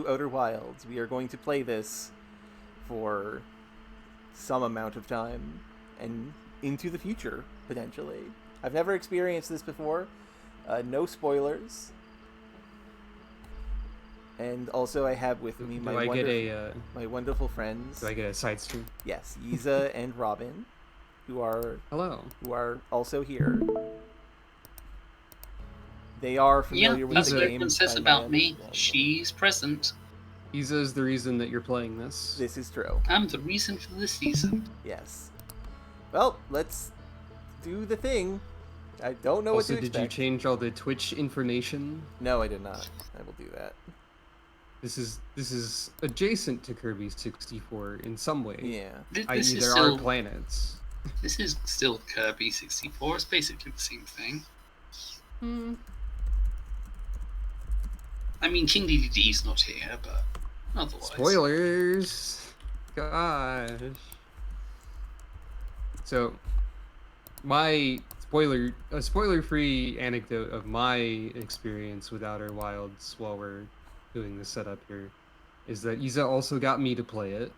to Outer Wilds. We are going to play this for some amount of time and into the future, potentially. I've never experienced this before. No spoilers. And also I have with me my wonderful friends. Do I get a side stream? Yes, Yiza and Robin, who are also here. They are familiar with the game. That's what says about me. She's present. Yiza is the reason that you're playing this. This is true. I'm the reason for this season. Yes. Well, let's do the thing. I don't know what to expect. Also, did you change all the Twitch information? No, I did not. I will do that. This is adjacent to Kirby 64 in some way. Yeah. There are planets. This is still Kirby 64. It's basically the same thing. I mean, King DDD's not here, but otherwise. Spoilers! Gosh. So, my spoiler-free anecdote of my experience with Outer Wilds while we're doing the setup here is that Yiza also got me to play it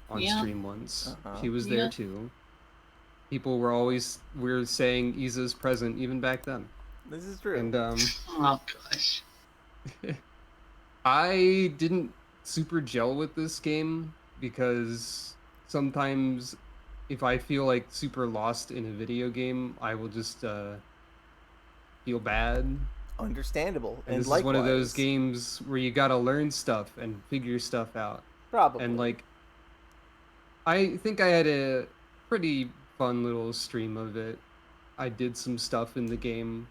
on stream once. She was there too. People were saying Yiza's present even back then. This is true. And oh gosh. I didn't super gel with this game because sometimes if I feel like super lost in a video game, I will just feel bad. Understandable. And this is one of those games where you gotta learn stuff and figure stuff out. Probably. And like, I think I had a pretty fun little stream of it. I did some stuff in the game.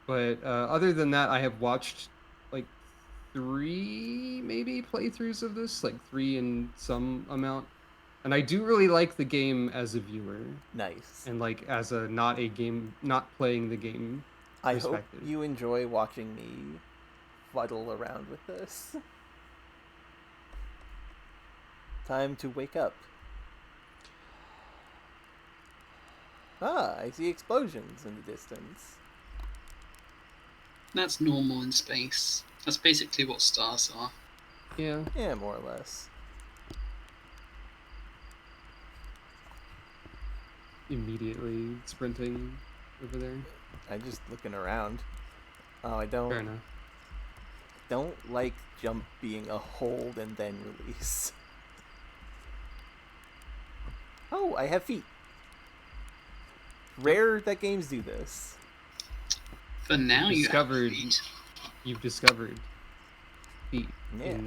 But other than that, I have watched like 3 maybe playthroughs of this, like 3 in some amount. And I do really like the game as a viewer. Nice. And like as a not playing the game. I hope you enjoy watching me fuddle around with this. Time to wake up. I see explosions in the distance. That's normal in space. That's basically what stars are. Yeah. Yeah, more or less. Immediately sprinting over there. I'm just looking around. Oh, I don't. Fair enough. Don't like jump being a hold and then release. Oh, I have feet. Rare that games do this. For now, you've discovered feet. Yeah.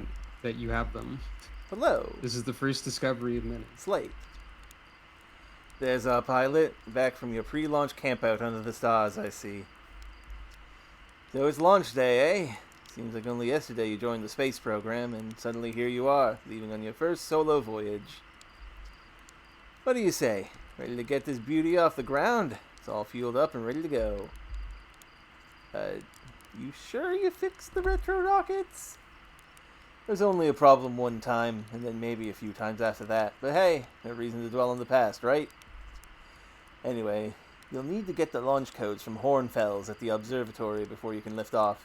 That you have them. Hello. This is the first discovery of many. Slate. There's our pilot, back from your pre-launch campout under the stars, I see. So it's launch day, eh? Seems like only yesterday you joined the space program, and suddenly here you are, leaving on your first solo voyage. What do you say? Ready to get this beauty off the ground? It's all fueled up and ready to go. You sure you fixed the retro rockets? There's only a problem one time, and then maybe a few times after that. But hey, no reason to dwell on the past, right? Anyway, you'll need to get the launch codes from Hornfels at the observatory before you can lift off.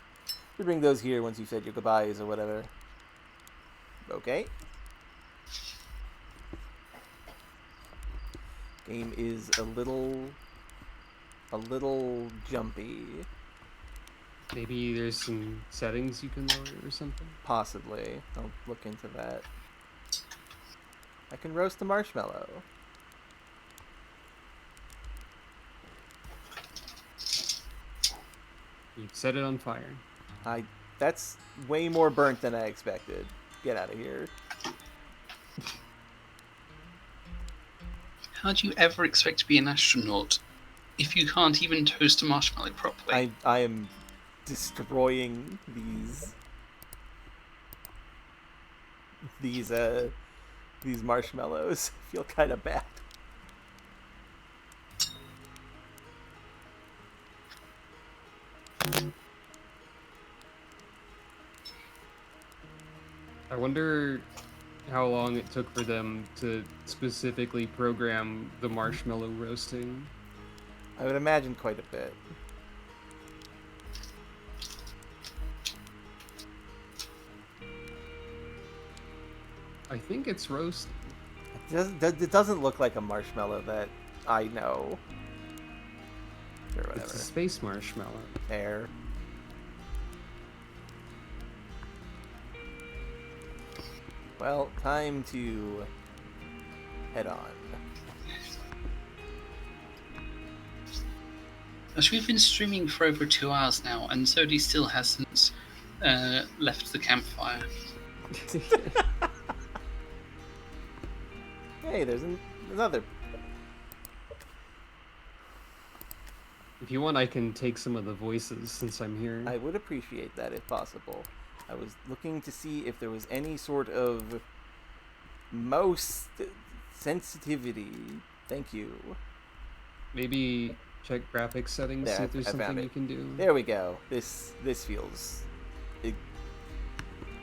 You bring those here once you've said your goodbyes or whatever. Okay. Game is a little jumpy. Maybe there's some settings you can lower or something? Possibly. I'll look into that. I can roast a marshmallow. You set it on fire. That's way more burnt than I expected. Get out of here. How do you ever expect to be an astronaut if you can't even toast a marshmallow properly? I am destroying these marshmallows. I feel kind of bad. I wonder how long it took for them to specifically program the marshmallow roasting. I would imagine quite a bit. I think it's roasted. It doesn't look like a marshmallow that I know. Or whatever. It's a space marshmallow. There. Well, time to head on. As we've been streaming for over 2 hours now, and Zodi still hasn't left the campfire. Hey, there's another. If you want, I can take some of the voices since I'm here. I would appreciate that if possible. I was looking to see if there was any sort of mouse sensitivity. Thank you. Maybe check graphics settings, There, see if there's I found something it. you can do. There we go. This feels.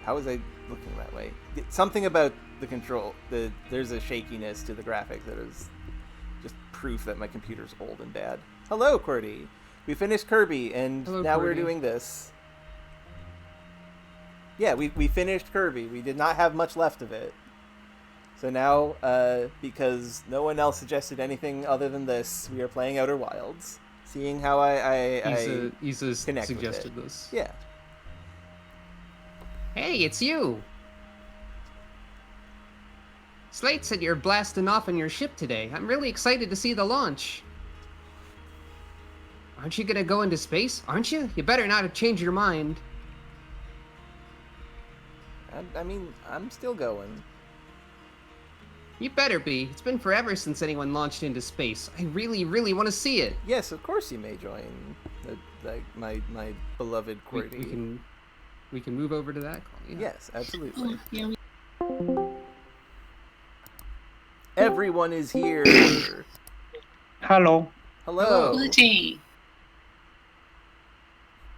How was I looking that way? Something about the control. There's a shakiness to the graphics that is just proof that my computer's old and bad. Hello, Qwerty. We finished Kirby, and Hello, now we're Qwerty. doing this. Yeah, we finished Kirby. We did not have much left of it. So now, because no one else suggested anything other than this, we are playing Outer Wilds. Seeing how Isa connect with suggested it. this. Yeah. Hey, it's you! Slate said you're blasting off on your ship today. I'm really excited to see the launch. Aren't you gonna go into space? Aren't you? You better not have changed your mind. I mean, I'm still going. You better be. It's been forever since anyone launched into space. I really, really want to see it. Yes, of course you may join my beloved We QWERTY. can move over to that call. Yeah. Yes, absolutely. Oh, yeah, Everyone is here. Hello. Hello. Quality.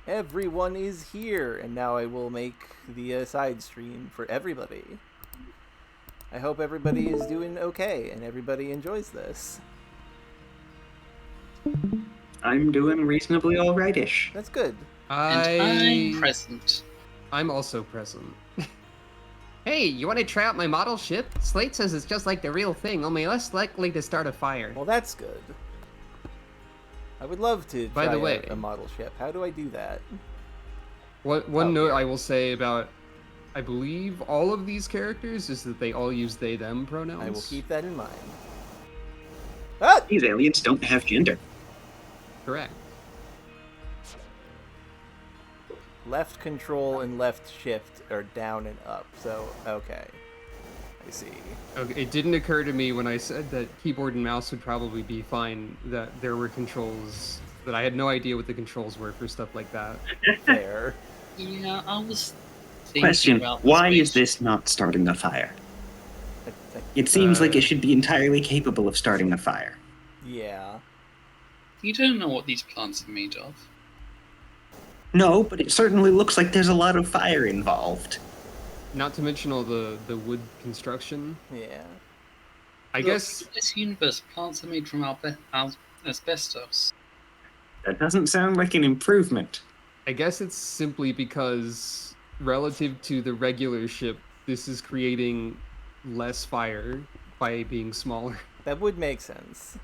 Everyone is here, and now I will make the side stream for everybody. I hope everybody is doing okay and everybody enjoys this. I'm doing reasonably alrightish. That's good. And I'm present. I'm also present. Hey, you want to try out my model ship? Slate says it's just like the real thing, only less likely to start a fire. Well, that's good. I would love to By try the way- out a model ship. How do I do that? One Oh, note yeah. I will say about, I believe, all of these characters is that they all use they, them pronouns. I will keep that in mind. Ah! These aliens don't have gender. Correct. Left control and left shift are down and up, so okay. I see. Okay, it didn't occur to me when I said that keyboard and mouse would probably be fine, that there were controls, that I had no idea what the controls were for stuff like that. There. Yeah, I was thinking Question, about the why is space- this not starting a fire? I- It seems like Uh, it should be entirely capable of starting a fire. yeah. You don't know what these plants are made of. No, but it certainly looks like there's a lot of fire involved. Not to mention all the wood construction. Yeah. I Look, guess in this universe, plants are made from asbestos. That doesn't sound like an improvement. it's simply because relative to the regular ship, this is creating less fire by being smaller. That would make sense.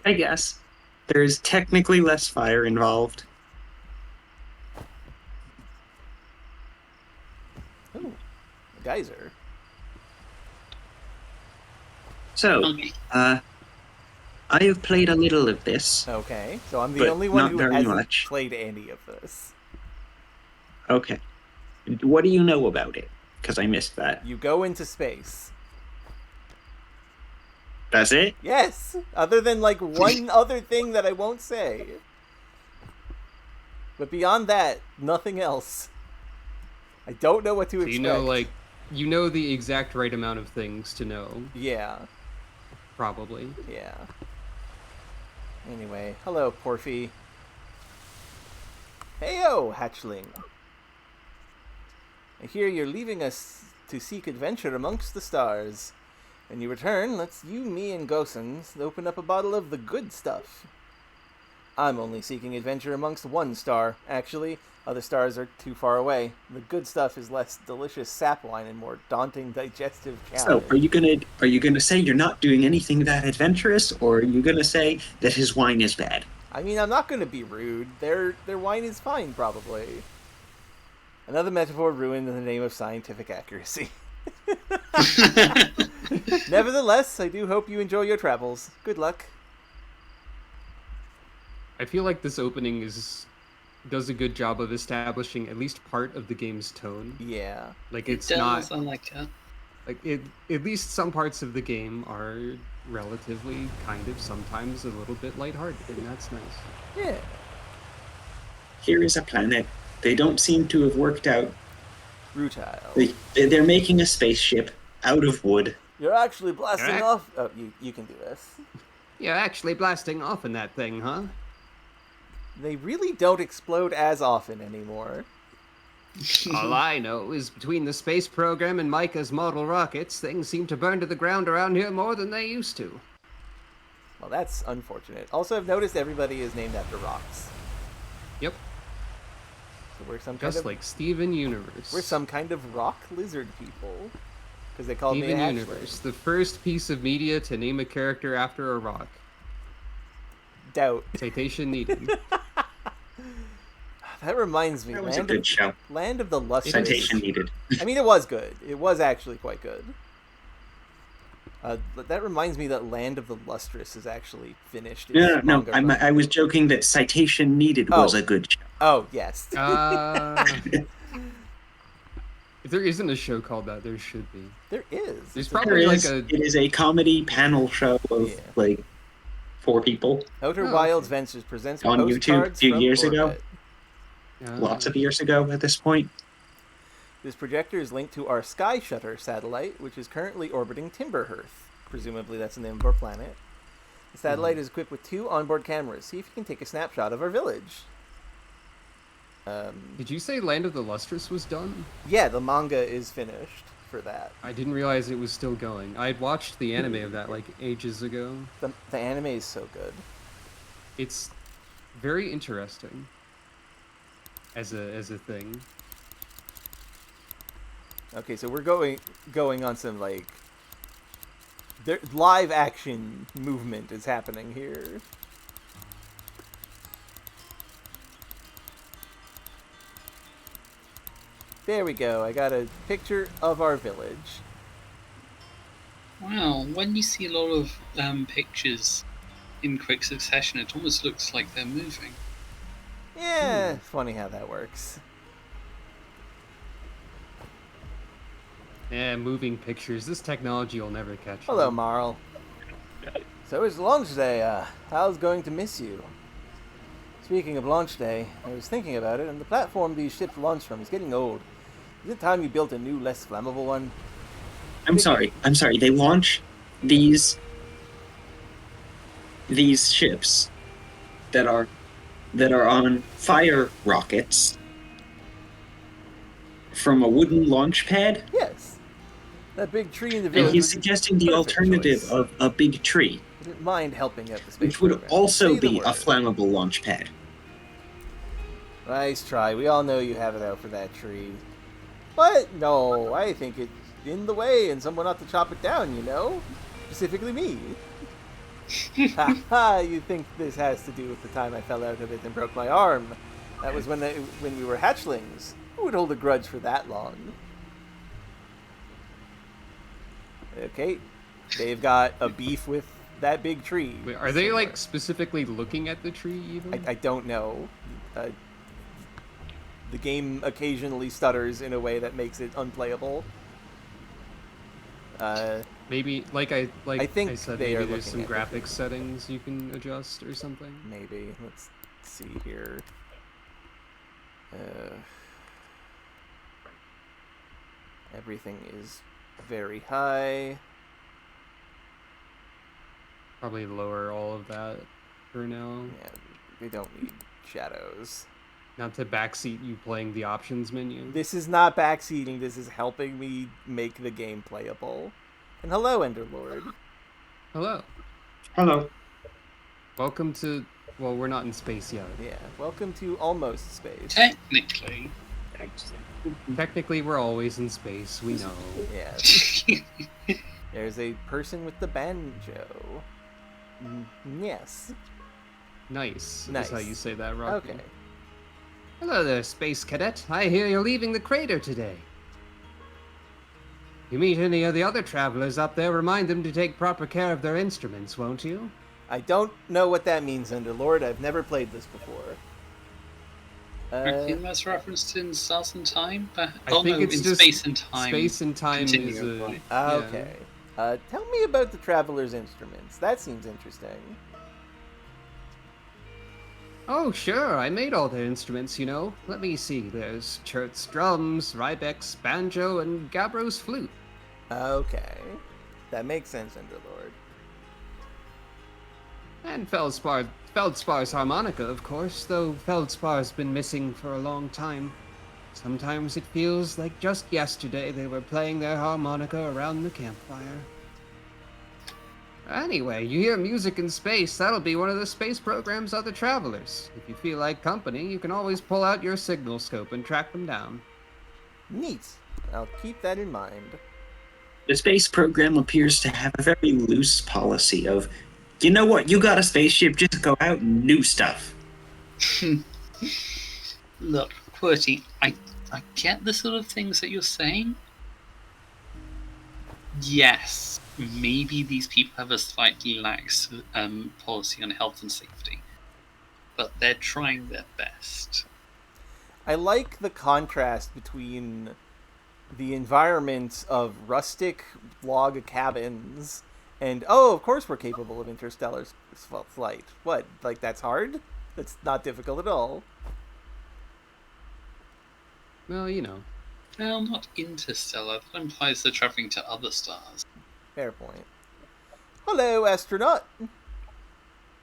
I guess. There's technically less fire involved. Ooh. A geyser. So, Okay. I have played a little of this. Okay. So I'm the But only one not who very hasn't much. played any of this. Okay. What do you know about it? Because I missed that. You go into space. That's it? Yes! Other than like one other thing that I won't say. But beyond that, nothing else. I don't know what to So expect. you know the exact right amount of things to know, Yeah. probably. Yeah. Anyway, hello, Porphy. Heyo, hatchling. I hear you're leaving us to seek adventure amongst the stars. When you return, let's you, me, and Gosens open up a bottle of the good stuff. I'm only seeking adventure amongst one star. Actually, other stars are too far away. The good stuff is less delicious sap wine and more daunting digestive challenge. So, are you gonna say you're not doing anything that adventurous, or are you gonna say that his wine is bad? I mean, I'm not going to be rude. Their wine is fine, probably. Another metaphor ruined in the name of scientific accuracy. Nevertheless, I do hope you enjoy your travels. Good luck. I feel like this opening does a good job of establishing at least part of the game's tone. Yeah. Like It it's does, not I like it. like it. At least some parts of the game are relatively kind of sometimes a little bit lighthearted, and that's nice. Yeah. Here is a planet. They don't seem to have worked out. Rutile. They're making a spaceship out of wood. You're actually blasting Alright. off. Oh, you can do this. You're actually blasting off in that thing, huh? They really don't explode as often anymore. All I know is between the space program and Micah's model rockets, things seem to burn to the ground around here more than they used to. Well, that's unfortunate. Also, I've noticed everybody is named after rocks. Yep, So we're some kind just of like Steven Universe. we're some kind of rock lizard people. Because they called Steven me Ashley. Universe, the first piece of media to name a character after a rock. Doubt. Citation needed. That reminds me. That was a good show. Land of the Lustrous. Citation needed. I mean, it was good. It was actually quite good. But that reminds me that Land of the Lustrous is actually finished. It's No. manga run. I was joking that citation needed was Oh. a good show. Oh, yes. If there isn't a show called that, there should be. There is. There's It's probably like a. It is a comedy panel show of Yeah. like 4 people. Outer Oh, Wilds okay. Ventures presents On YouTube a postcards few from years ago. orbit. Lots of years ago at this point. This projector is linked to our Sky Shutter satellite, which is currently orbiting Timberhearth. Presumably that's the name of our planet. The satellite is equipped with 2 onboard cameras. See if you can take a snapshot of our village. Did you say Land of the Lustrous was done? Yeah, the manga is finished for that. I didn't realize it was still going. I had watched the anime of that like ages ago. The anime is so good. It's very interesting as a thing. Okay, so we're going on some like live action movement is happening here. There we go. I got a picture of our village. Wow, when you see a lot of pictures in quick succession, it almost looks like they're moving. Yeah, funny how that works. Moving pictures. This technology will never catch Hello, on. Marl. So it's launch day. Hal's going to miss you. Speaking of launch day, I was thinking about it, and the platform these ships launch from is getting old. Is it time you built a new, less flammable one? I'm sorry. They launch these ships that are on fire rockets from a wooden launch pad, Yes. That big tree in the village. and he's was suggesting the perfect alternative choice. of a big tree, I didn't mind helping out the space which would program. also Say the be a word. flammable launch pad. Nice try. We all know you have it out for that tree. But no, I think it's in the way and someone ought to chop it down, you know? Specifically me. Ha ha, you think this has to do with the time I fell out of it and broke my arm. That was when we were hatchlings. Who would hold a grudge for that long? Okay, they've got a beef with that big tree. Wait, are they like somewhere. specifically looking at the tree even? I don't know. The game occasionally stutters in a way that makes it unplayable. Maybe I think said, they are maybe there's some looking at graphics settings you can adjust or something. Maybe. Let's see here. Everything is very high. Probably lower all of that for now. Yeah, we don't need shadows. Not to backseat you playing the options menu. This is not backseating. This is helping me make the game playable. And hello, Enderlord. Hello. Hello. Welcome to Well, we're not in space yet. Yeah, welcome to almost space. Technically. Technically, we're always in space. We know. Yes. There's a person with the banjo. Yes. Nice. Nice. Is how you say that, Rocky. Okay. Hello there, Space Cadet. I hear you're leaving the crater today. You meet any of the other travelers up there, remind them to take proper care of their instruments, won't you? I don't know what that means, Underlord. I've never played this before. I think that's referenced in Stars and Time. I think it's in just Space and Time. Space and Time is Continuum, a... right? yeah. Okay. Tell me about the traveler's instruments. That seems interesting. Oh, sure. I made all their instruments, you know. Let me see. There's Chert's drums, Rybek's banjo, and Gabbro's flute. Okay. That makes sense, Underlord. And Feldspar's harmonica, of course, though Feldspar's been missing for a long time. Sometimes it feels like just yesterday they were playing their harmonica around the campfire. Anyway, you hear music in space, that'll be one of the space program's other travelers. If you feel like company, you can always pull out your signal scope and track them down. Neat. I'll keep that in mind. The space program appears to have a very loose policy of, you know what, you got a spaceship, just go out and do stuff. Look, QWERTY, I get the sort of things that you're saying. Yes, maybe these people have a slightly lax policy on health and safety, but they're trying their best. I like the contrast between the environment of rustic log cabins and, oh, of course we're capable of interstellar flight. What? Like, that's hard? That's not difficult at all. Well, you know. Well, not interstellar. That implies they're traveling to other stars. Fair point. Hello, astronaut.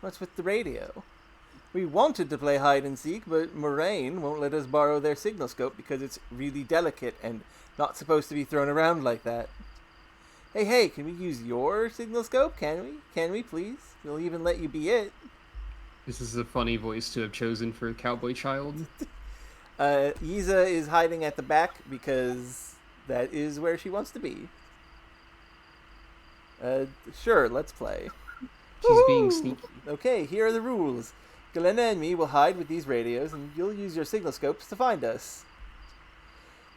What's with the radio? We wanted to play hide and seek, but Moraine won't let us borrow their signal scope because it's really delicate and not supposed to be thrown around like that. Hey, can we use your signal scope? Can we? Can we, please? We'll even let you be it. This is a funny voice to have chosen for a cowboy child. Yiza is hiding at the back because that is where she wants to be. Sure, let's play. She's being Woo! sneaky. Okay, here are the rules. Galena and me will hide with these radios, and you'll use your signal scopes to find us.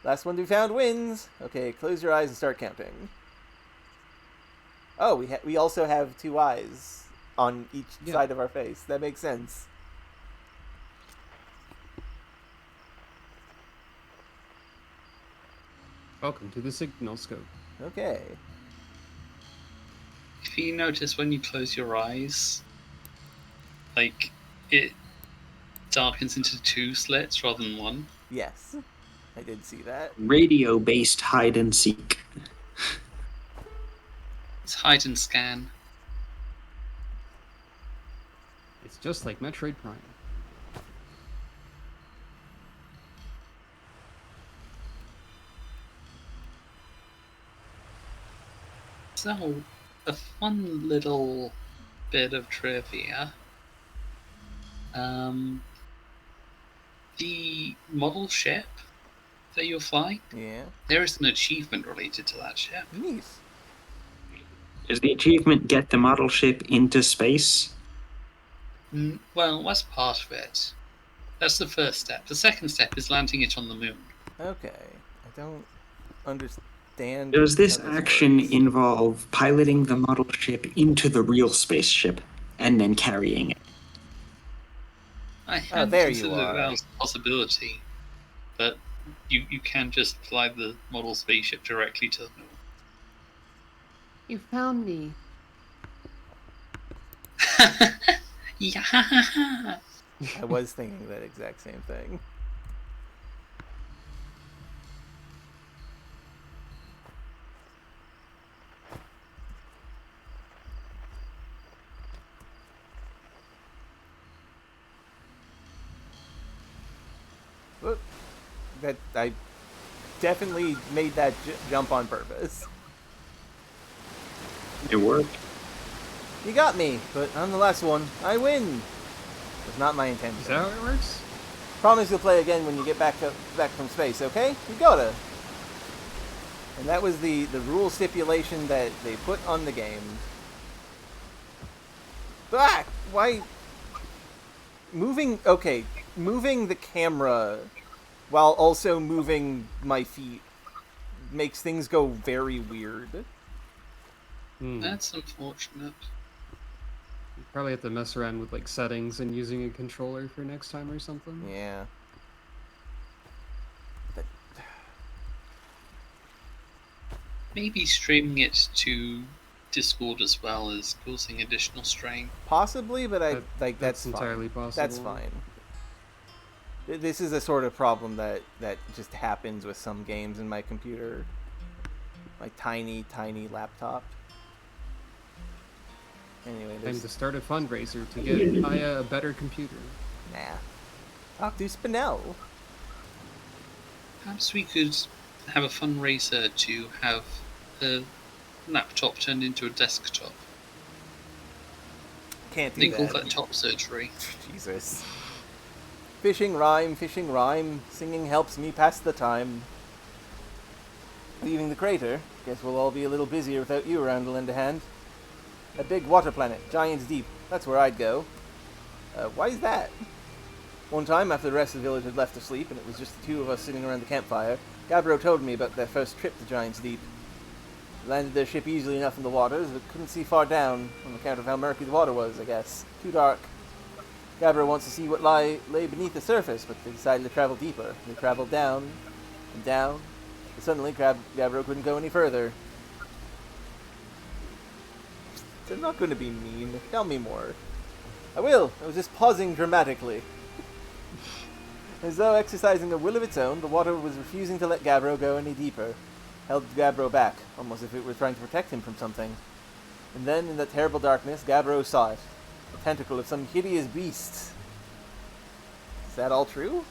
Last one to be found wins. Okay, close your eyes and start counting. Oh, we also have two eyes on each side of our face. That makes sense. Welcome to the signal scope. Okay. If you notice when you close your eyes, like, it darkens into two slits rather than one. Yes, I did see that. Radio-based hide and seek. It's hide and scan. It's just like Metroid Prime. So, a fun little bit of trivia. The model ship that you're flying, Yeah. there is an achievement related to that ship. Neat. Does the achievement get the model ship into space? Well, that's part of it. That's the first step. The second step is landing it on the moon. Okay. I don't understand. Does this how action works. involve piloting the model ship into the real spaceship and then carrying it? I hadn't there you considered are. that as a possibility, but you can just fly the model spaceship directly to the moon. You found me. Yeah. I was thinking that exact same thing. Whoop. That I definitely made that jump on purpose. It worked. You got me, but I'm the last one. I win. was not my Is intention. that how it works? Promise you'll play again when you get back from space, okay? You gotta. And that was the rule stipulation that they put on the game. Ah! Why? Moving the camera while also moving my feet makes things go very weird. That's unfortunate. You probably have to mess around with like settings and using a controller for next time or something. Yeah. Maybe streaming it to Discord as well is causing additional strain. Possibly, but That's fine. entirely possible. That's fine. This is a sort of problem that just happens with some games in my computer. My tiny laptop. Anyway, Time to start a fundraiser to get Aya a better computer. Nah. Talk to Spinell. Perhaps we could have a fundraiser to have a laptop turned into a desktop. Can't do They that. call that top surgery. Jesus. Fishing rhyme, singing helps me pass the time. Leaving the crater, guess we'll all be a little busier without you around to lend a hand. A big water planet, Giants Deep, that's where I'd go. Why is that? One time, after the rest of the village had left to sleep, and it was just the two of us sitting around the campfire, Gabbro told me about their first trip to Giants Deep. They landed their ship easily enough in the waters, but couldn't see far down, on account of how murky the water was, I guess. Too dark. Gabbro wants to see what lay beneath the surface, but they decided to travel deeper. They traveled down, and down, and suddenly Gabbro couldn't go any further. They're not going to be mean. Tell me more. I will. I was just pausing dramatically. As though exercising a will of its own, the water was refusing to let Gabbro go any deeper. Held Gabbro back, almost as if it were trying to protect him from something. And then, in that terrible darkness, Gabbro saw it. The tentacle of some hideous beast. Is that all true?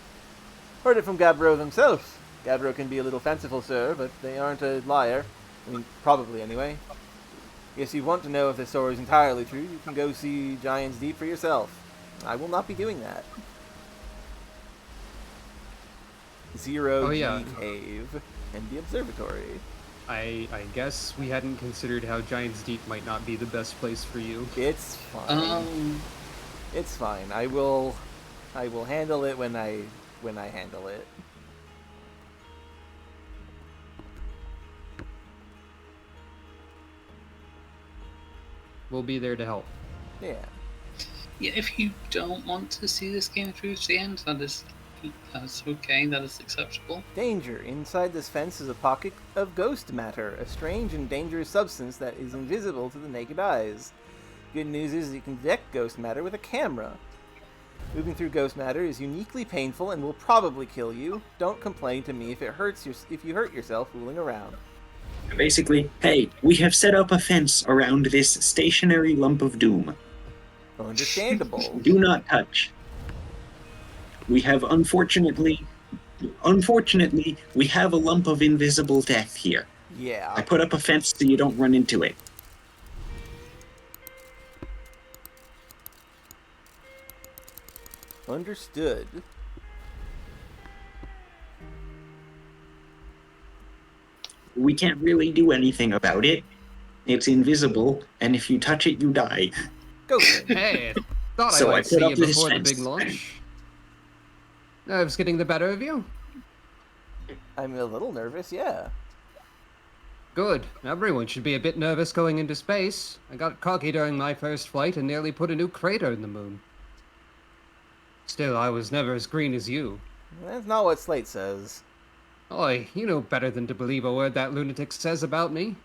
Heard it from Gabbro themselves. Gabbro can be a little fanciful, sir, but they aren't a liar. I mean, probably anyway. If you want to know if this story is entirely true, you can go see Giants Deep for yourself. I will not be doing that. Zero G Cave and the observatory. I guess we hadn't considered how Giants Deep might not be the best place for you. It's fine. It's fine. I will handle it when I handle it. We'll be there to help. Yeah. Yeah, if you don't want to see this game through to the end, that's okay, that is acceptable. Danger. Inside this fence is a pocket of ghost matter, a strange and dangerous substance that is invisible to the naked eyes. Good news is you can detect ghost matter with a camera. Moving through ghost matter is uniquely painful and will probably kill you. Don't complain to me if you hurt yourself fooling around. Basically, hey, we have set up a fence around this stationary lump of doom. Understandable. Do not touch. We have unfortunately, we have a lump of invisible death here. Yeah. I put up a fence so you don't run into it. Understood. We can't really do anything about it. It's invisible, and if you touch it, you die. Go. Hey, thought So I I might put see up you this before the fence. big launch. Nerves getting the better of you? I'm a little nervous, yeah. Good. Everyone should be a bit nervous going into space. I got cocky during my first flight and nearly put a new crater in the moon. Still, I was never as green as you. That's not what Slate says. Oi, you know better than to believe a word that lunatic says about me.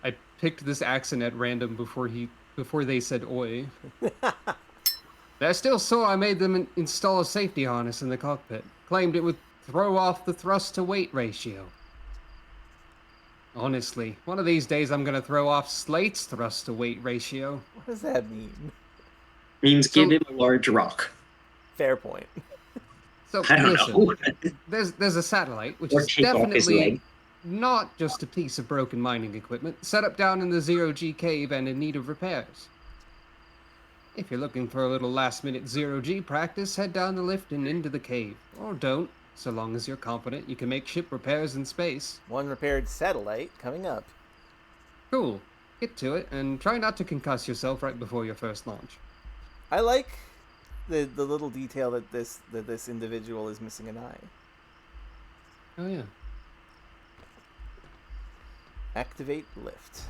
I picked this accent at random before they said oi. They're still sore I made them install a safety harness in the cockpit. Claimed it would throw off the thrust to weight ratio. Honestly, one of these days I'm gonna throw off Slate's thrust to weight ratio. What does that mean? Means give him a large rock. Fair point. So I don't listen, know. there's a satellite, which Or is take off his definitely leg. not just a piece of broken mining equipment, set up down in the Zero G cave and in need of repairs. If you're looking for a little last-minute zero-G practice, head down the lift and into the cave. Or don't, so long as you're confident you can make ship repairs in space. One repaired satellite coming up. Cool. Get to it, and try not to concuss yourself right before your first launch. I like the little detail that this individual is missing an eye. Oh yeah. Activate lift.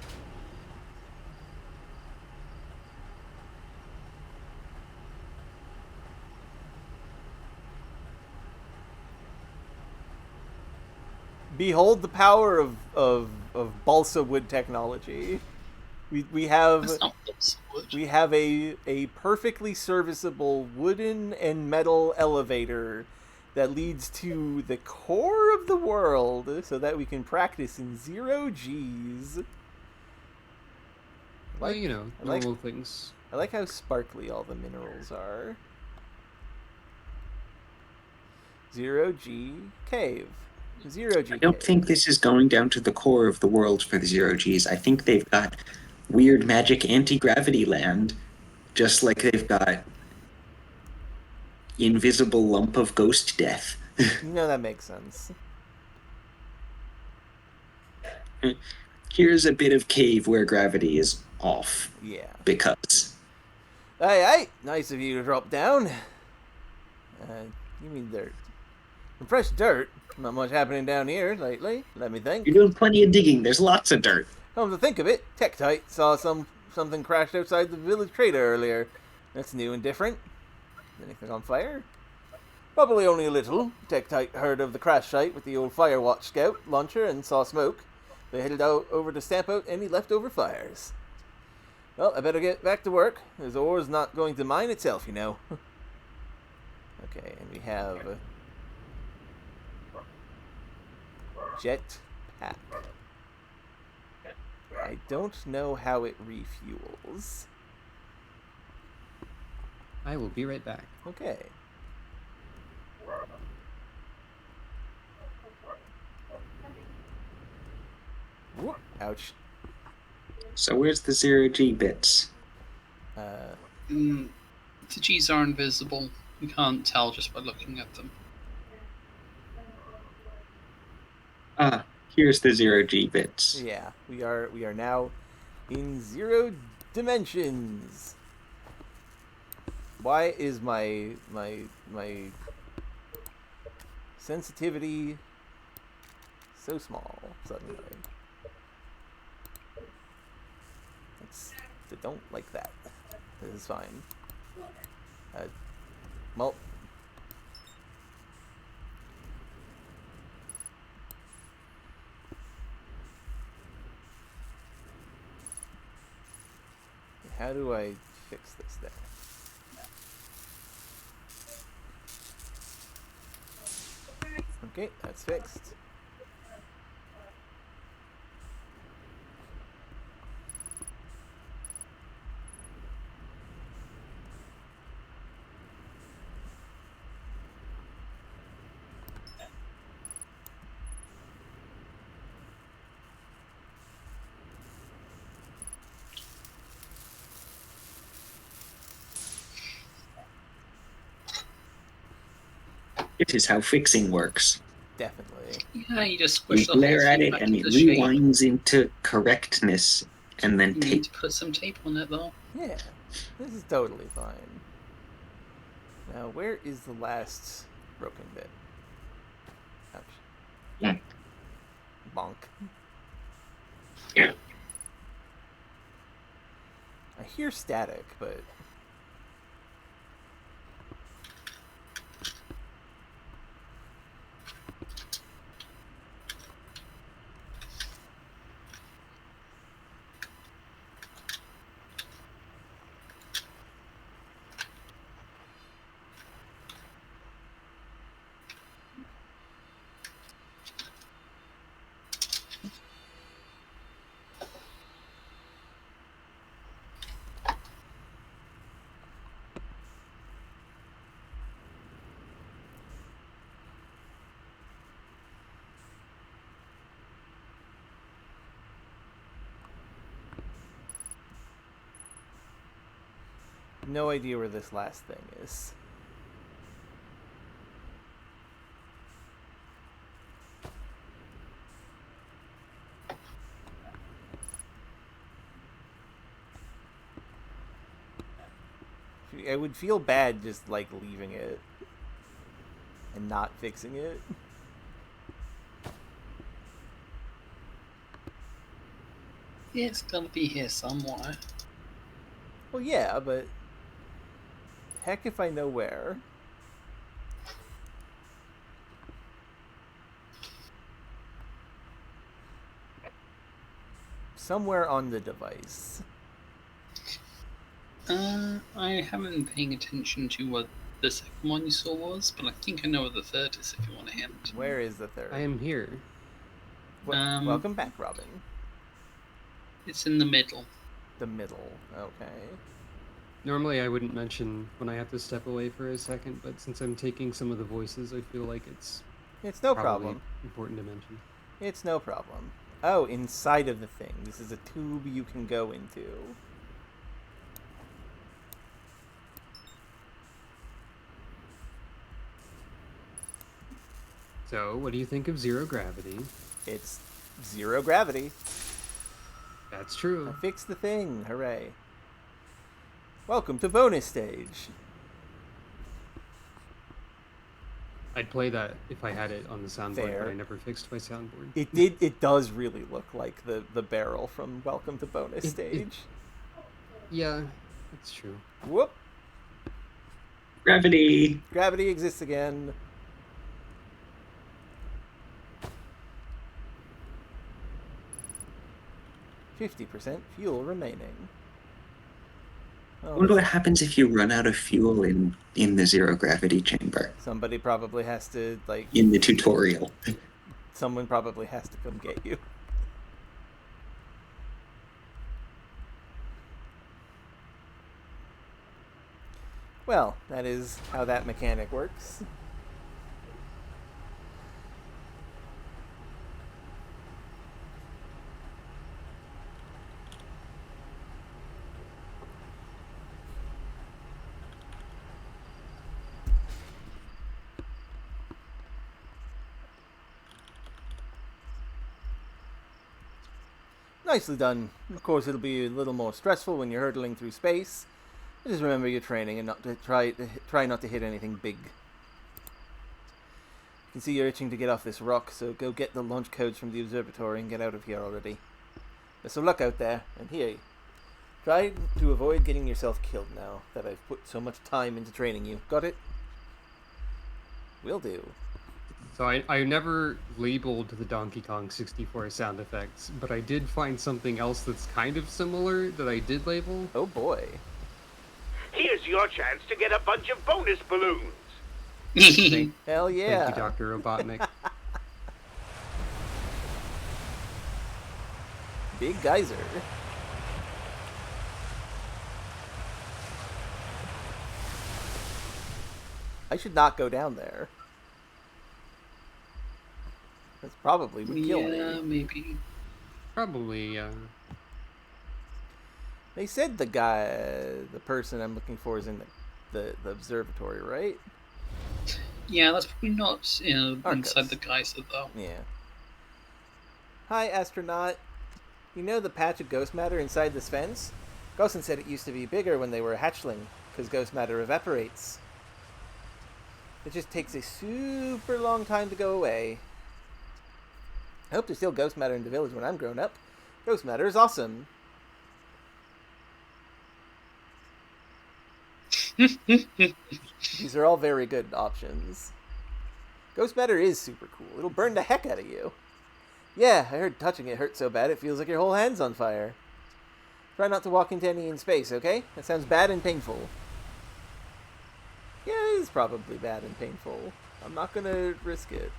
Behold the power of balsa wood technology. We have That's not balsa wood. we have a perfectly serviceable wooden and metal elevator that leads to the core of the world so that we can practice in zero G's. Well, you know, I like- normal things. I like how sparkly all the minerals are. Zero G cave. Zero G I don't cave. think this is going down to the core of the world for the zero Gs. I think they've got weird magic anti-gravity land, just like they've got invisible lump of ghost death. You know that makes sense. Here's a bit of cave where gravity is off, Yeah. because Hey, nice of you to drop down. You mean dirt? Fresh dirt. Not much happening down here lately. Let me think. you're doing plenty of digging. There's lots of dirt. Come to think of it, Tektite saw something crashed outside the village crater earlier. That's new and different. Anything on fire? Probably only a little. Tektite heard of the crash site with the old Firewatch scout launcher and saw smoke. They headed out over to stamp out any leftover fires. Well, I better get back to work. This ore's not going to mine itself, you know. Okay, and we have jet pack. I don't know how it refuels. I will be right back. Okay. Whoop, ouch. So where's the zero G bits? The G's are invisible. You can't tell just by looking at them. Ah, here's the zero G bits. Yeah, we are now in zero dimensions. Why is my sensitivity so small suddenly? I don't like that. This is fine. Well, how do I fix this thing? Okay, that's fixed. It is how fixing works. Definitely. Yeah, you just You squish the whole glare at thing it back and it into shape. rewinds into correctness, and then You need tape. to put some tape on it though. Yeah, this is totally fine. Now, where is the last broken bit? Ouch. Yeah. Bonk. Yeah. I hear static, but... No idea where this last thing is. I would feel bad just, like, leaving it and not fixing it. Yeah, it's gonna be here somewhere. Well, yeah, but heck if I know where. Somewhere on the device. I haven't been paying attention to what the second one you saw was, but I think I know where the third is if you want a hint. Where is the third? I am here. Welcome back, Robin. It's in the middle. The middle. Okay. Normally I wouldn't mention when I have to step away for a second, but since I'm taking some of the voices, I feel like it's no probably problem. important to mention. It's no problem. Oh, inside of the thing. This is a tube you can go into. So, what do you think of zero gravity? It's zero gravity. That's I true. fixed the thing. Hooray. Welcome to bonus stage. I'd play that if I had it on the soundboard, Fair. but I never fixed my soundboard. It does really look like the barrel from Welcome to Bonus Stage. Yeah, that's true. Whoop. Gravity. Gravity exists again. %50 fuel remaining. I Oh, wonder what happens if you run out of fuel in the zero gravity chamber somebody probably has to, like, in the tutorial. someone probably has to come get you. Well, that is how that mechanic works. Nicely done. Of course, it'll be a little more stressful when you're hurtling through space. But just remember your training and not to try not to hit anything big. You can see you're itching to get off this rock, so go get the launch codes from the observatory and get out of here already. Best of luck out there, and here, try to avoid getting yourself killed now that I've put so much time into training you. Got it? Will do. So I never labeled the Donkey Kong 64 sound effects, but I did find something else that's kind of similar that I did label. Oh boy. Here's your chance to get a bunch of bonus balloons. Thank, Hell yeah. thank you, Dr. Robotnik. Big geyser. I should not go down there. That's probably would kill Yeah, me. maybe. Probably, They said the person I'm looking for is in the observatory, right? Yeah, that's probably not Arcos. inside the geyser, though. Yeah. Hi, astronaut. You know the patch of ghost matter inside this fence? Gosen said it used to be bigger when they were a hatchling, because ghost matter evaporates. It just takes a super long time to go away. I hope there's still ghost matter in the village when I'm grown up. Ghost matter is awesome. These are all very good options. Ghost matter is super cool. It'll burn the heck out of you. Yeah, I heard touching it hurts so bad it feels like your whole hand's on fire. Try not to walk into any in space, okay? That sounds bad and painful. Yeah, it is probably bad and painful. I'm not gonna risk it.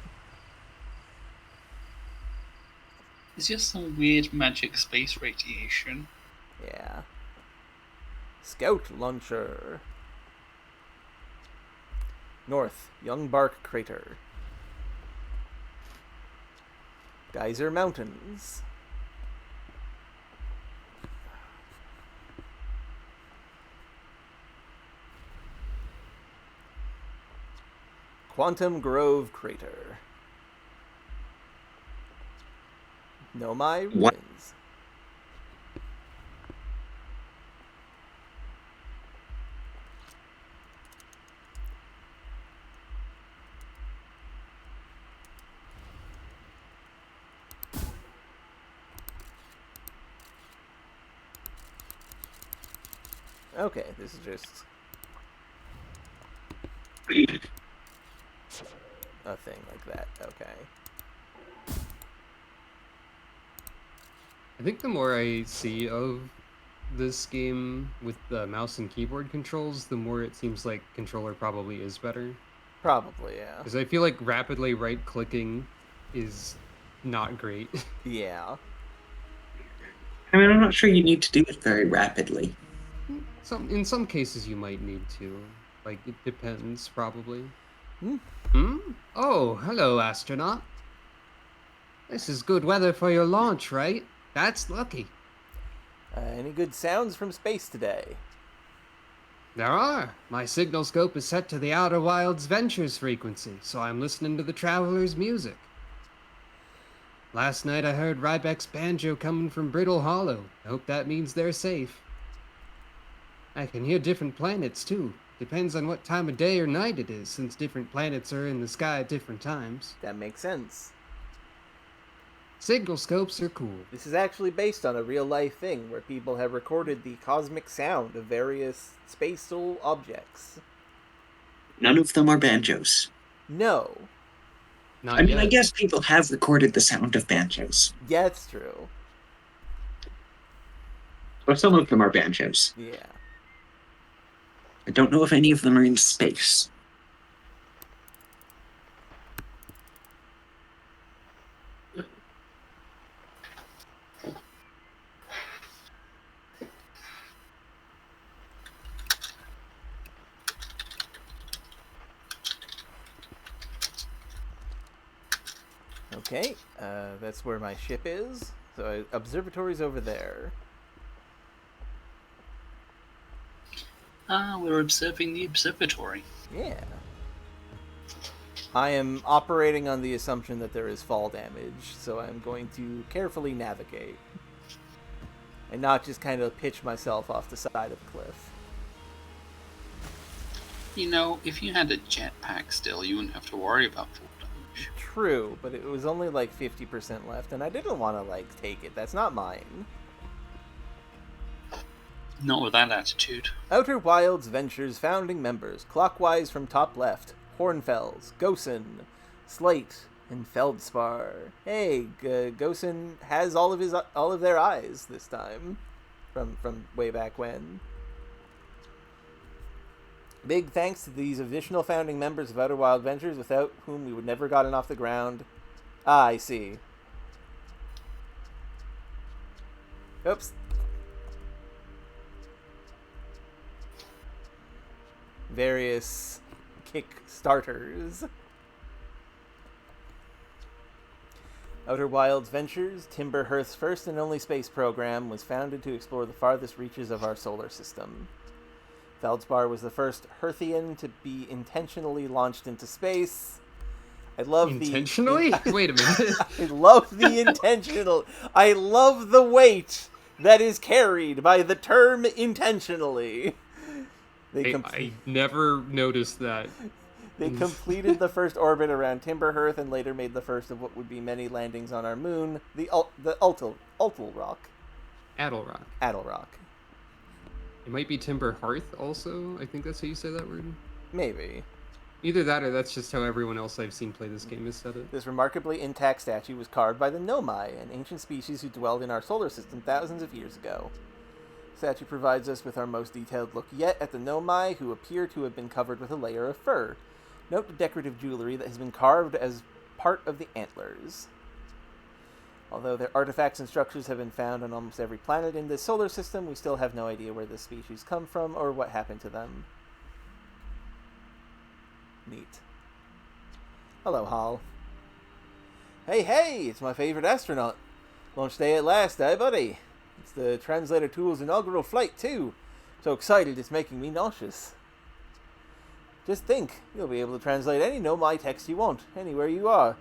It's just some weird magic space radiation. Yeah. Scout launcher. North, Young Bark Crater. Geyser Mountains. Quantum Grove Crater. Nomai What? ruins. Okay, this is just a thing like that. Okay. I think the more I see of this game with the mouse and keyboard controls, the more it seems like controller probably is better. Probably, yeah. Because I feel like rapidly right-clicking is not great. Yeah. I mean, I'm not sure you need to do it very rapidly. In some cases you might need to. Like, it depends, probably. Hmm. Oh, hello, astronaut. This is good weather for your launch, right? That's lucky. Any good sounds from space today? There are. My signal scope is set to the Outer Wilds Ventures frequency, so I'm listening to the travelers' music. Last night I heard Rybek's banjo coming from Brittle Hollow. I hope that means they're safe. I can hear different planets, too. Depends on what time of day or night it is, since different planets are in the sky at different times. That makes sense. Signal scopes are cool. This is actually based on a real-life thing where people have recorded the cosmic sound of various spatial objects. None of them are banjos. No. Not I mean, yet. I guess people have recorded the sound of banjos. Yeah, it's true. But some of them are banjos. Yeah. I don't know if any of them are in space. Okay, that's where my ship is. So observatory's over there. Ah, we're observing the observatory. Yeah. I am operating on the assumption that there is fall damage, so I'm going to carefully navigate. And not just kind of pitch myself off the side of a cliff. You know, if you had a jetpack still, you wouldn't have to worry about fall damage. True, but it was only like 50% left, and I didn't want to, like, take it. That's not mine. Not with that attitude. Outer Wilds Ventures founding members, clockwise from top left: Hornfels, Gosen, Slate, and Feldspar. Hey, Gosen has all of their eyes this time, from way back when. Big thanks to these additional founding members of Outer Wild Ventures, without whom we would never gotten off the ground. Ah, I see. Oops. Various Kickstarters. Outer Wilds Ventures, Timber Hearth's first and only space program, was founded to explore the farthest reaches of our solar system. Feldspar was the first Hearthian to be intentionally launched into space. I love Intentionally? Wait a minute. I love the intentional. I love the weight that is carried by the term intentionally. I never noticed that. They completed the first orbit around Timberhearth and later made the first of what would be many landings on our moon, the Ultal Rock. Adelrock. Adelrock. It might be Timber Hearth also. I think that's how you say that word. Maybe. Either that or that's just how everyone else I've seen play this game has said it. This remarkably intact statue was carved by the Nomai, an ancient species who dwelled in our solar system thousands of years ago. The statue provides us with our most detailed look yet at the Nomai, who appear to have been covered with a layer of fur. Note the decorative jewelry that has been carved as part of the antlers. Although their artifacts and structures have been found on almost every planet in this solar system, we still have no idea where this species come from or what happened to them. Neat. Hello, Hal. Hey, it's my favorite astronaut. Launch day at last, eh, buddy? It's the Translator 2's inaugural flight, too. So excited it's making me nauseous. Just think, you'll be able to translate any Nomai text you want, anywhere you are.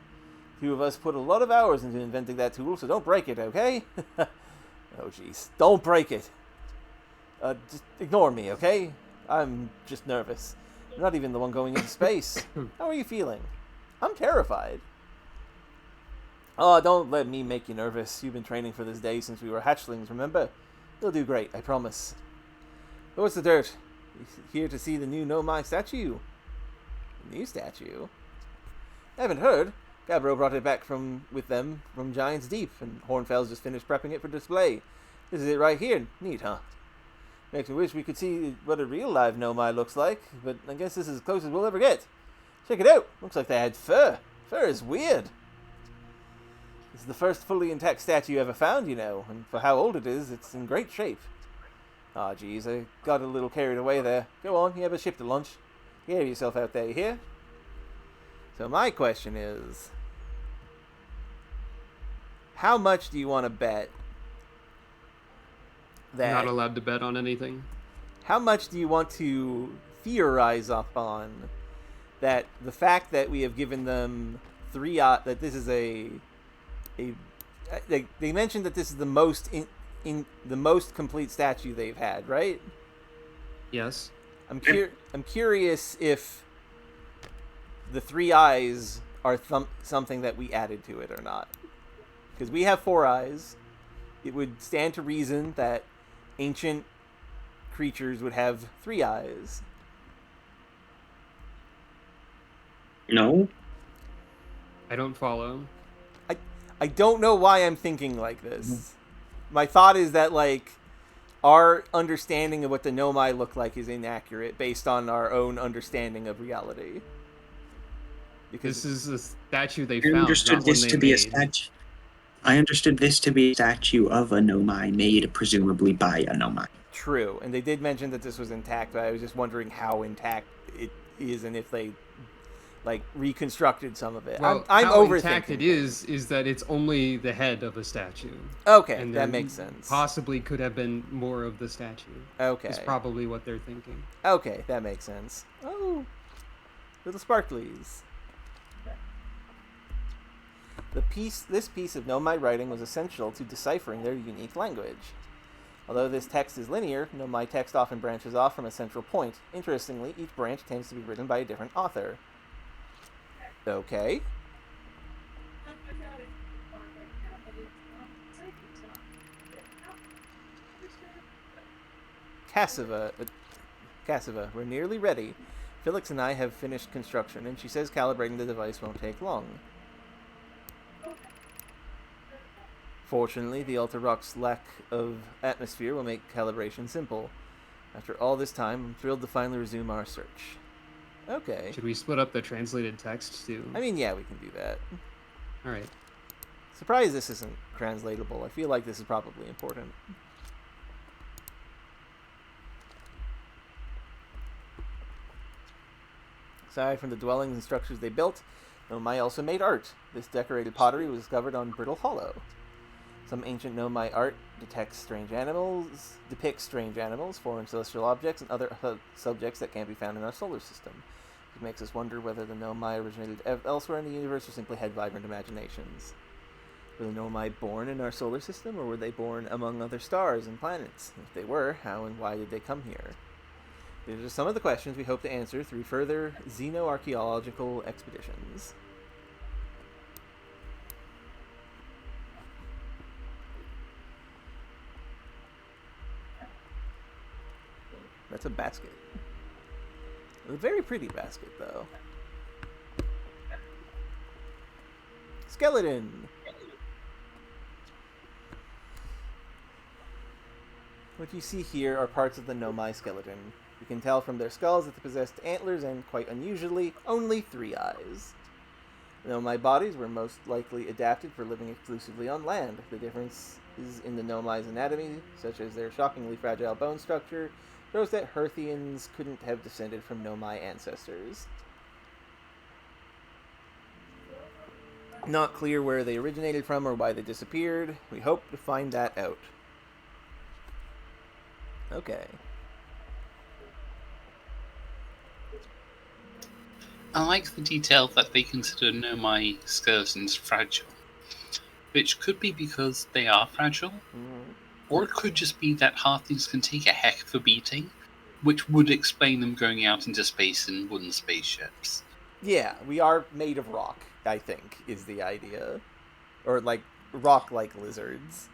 Two of us put a lot of hours into inventing that tool, so don't break it, okay? Oh, jeez. Don't break it. Just ignore me, okay? I'm just nervous. I'm not even the one going into space. How are you feeling? I'm terrified. Oh, don't let me make you nervous. You've been training for this day since we were hatchlings, remember? You'll do great, I promise. But what's the dirt? You here to see the new Nomai statue? New statue? I haven't heard. Gabbro brought it back with them from Giant's Deep, and Hornfell's just finished prepping it for display. This is it right here. Neat, huh? Makes me wish we could see what a real live Nomai looks like, but I guess this is as close as we'll ever get. Check it out. Looks like they had fur. Fur is weird. This is the first fully intact statue ever found, you know, and for how old it is, it's in great shape. Aw, geez, I got a little carried away there. Go on, you have a shift to lunch. Behave yourself out there, you hear? So my question is, how much do you want to bet that... Not allowed to bet on anything. How much do you want to theorize upon that the fact that we have given them that this is they mentioned that this is the most in the most complete statue they've had, right? Yes. I'm curious if the 3 eyes are something that we added to it or not. Because we have 4 eyes. It would stand to reason that ancient creatures would have 3 eyes. No? I don't follow. I don't know why I'm thinking like this. My thought is that, like, our understanding of what the Nomai look like is inaccurate based on our own understanding of reality. Because This is a statue they I found, understood not one this they to be a made. statue. I understood this to be a statue of a Nomai made presumably by a Nomai. True, and they did mention that this was intact, but I was just wondering how intact it is and if they, like, reconstructed some of it. Well, I'm how overthinking intact it things. is that it's only the head of a statue. Okay, And that there makes sense. Possibly could have been more of the statue. Okay. Is probably what they're thinking. Okay, that makes sense. Oh, little sparklies. This piece of Nomai writing was essential to deciphering their unique language. Although this text is linear, Nomai text often branches off from a central point. Interestingly, each branch tends to be written by a different author. Okay. Cassiva, we're nearly ready. Felix and I have finished construction, and she says calibrating the device won't take long. Fortunately, the Alta Rock's lack of atmosphere will make calibration simple. After all this time, I'm thrilled to finally resume our search. Okay. Should we split up the translated text too? I mean, yeah, we can do that. Alright. Surprised this isn't translatable. I feel like this is probably important. Aside from the dwellings and structures they built, Nomai also made art. This decorated pottery was discovered on Brittle Hollow. Some ancient Nomai art depicts strange animals, foreign celestial objects, and other subjects that can't be found in our solar system. It makes us wonder whether the Nomai originated elsewhere in the universe or simply had vibrant imaginations. Were the Nomai born in our solar system, or were they born among other stars and planets? If they were, how and why did they come here? These are some of the questions we hope to answer through further xenoarchaeological expeditions. That's a basket. A very pretty basket, though. Skeleton! What you see here are parts of the Nomai skeleton. You can tell from their skulls that they possessed antlers and, quite unusually, only 3 eyes. The Nomai bodies were most likely adapted for living exclusively on land. The difference is in the Nomai's anatomy, such as their shockingly fragile bone structure, shows that Hearthians couldn't have descended from Nomai ancestors. Not clear where they originated from or why they disappeared. We hope to find that out. Okay. I like the detail that they consider Nomai skeletons fragile, which could be because they are fragile, or it could just be that halflings can take a heck of a beating, which would explain them going out into space in wooden spaceships. Yeah, we are made of rock, I think, is the idea. Or, like, rock-like lizards.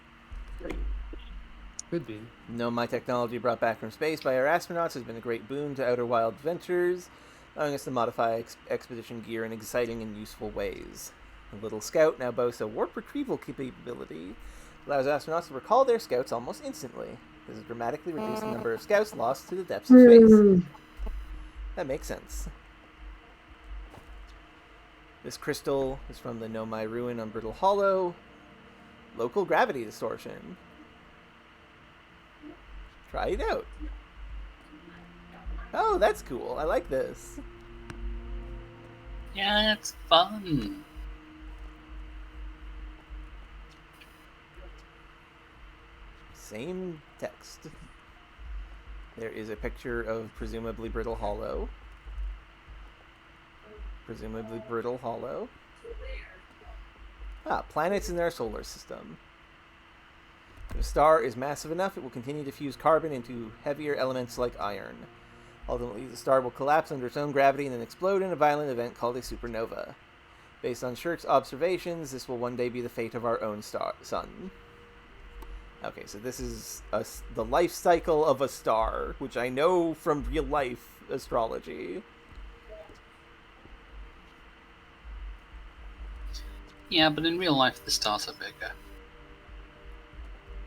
Could be. My technology brought back from space by our astronauts has been a great boon to Outer Wild ventures, allowing us to modify expedition gear in exciting and useful ways. The little scout now boasts a warp retrieval capability, allows astronauts to recall their scouts almost instantly. This has dramatically reduced the number of scouts lost to the depths of space. That makes sense. This crystal is from the Nomai ruin on Brittle Hollow. Local gravity distortion. Try it out. Oh, that's cool. I like this. Yeah, it's fun. Same text. There is a picture of presumably Brittle Hollow. Presumably Brittle Hollow. Planets in our solar system. If a star is massive enough, it will continue to fuse carbon into heavier elements like iron. Ultimately, the star will collapse under its own gravity and then explode in a violent event called a supernova. Based on Shirk's observations, this will one day be the fate of our own sun. Okay, so this is the life cycle of a star, which I know from real life astrology. Yeah, but in real life, the stars are bigger.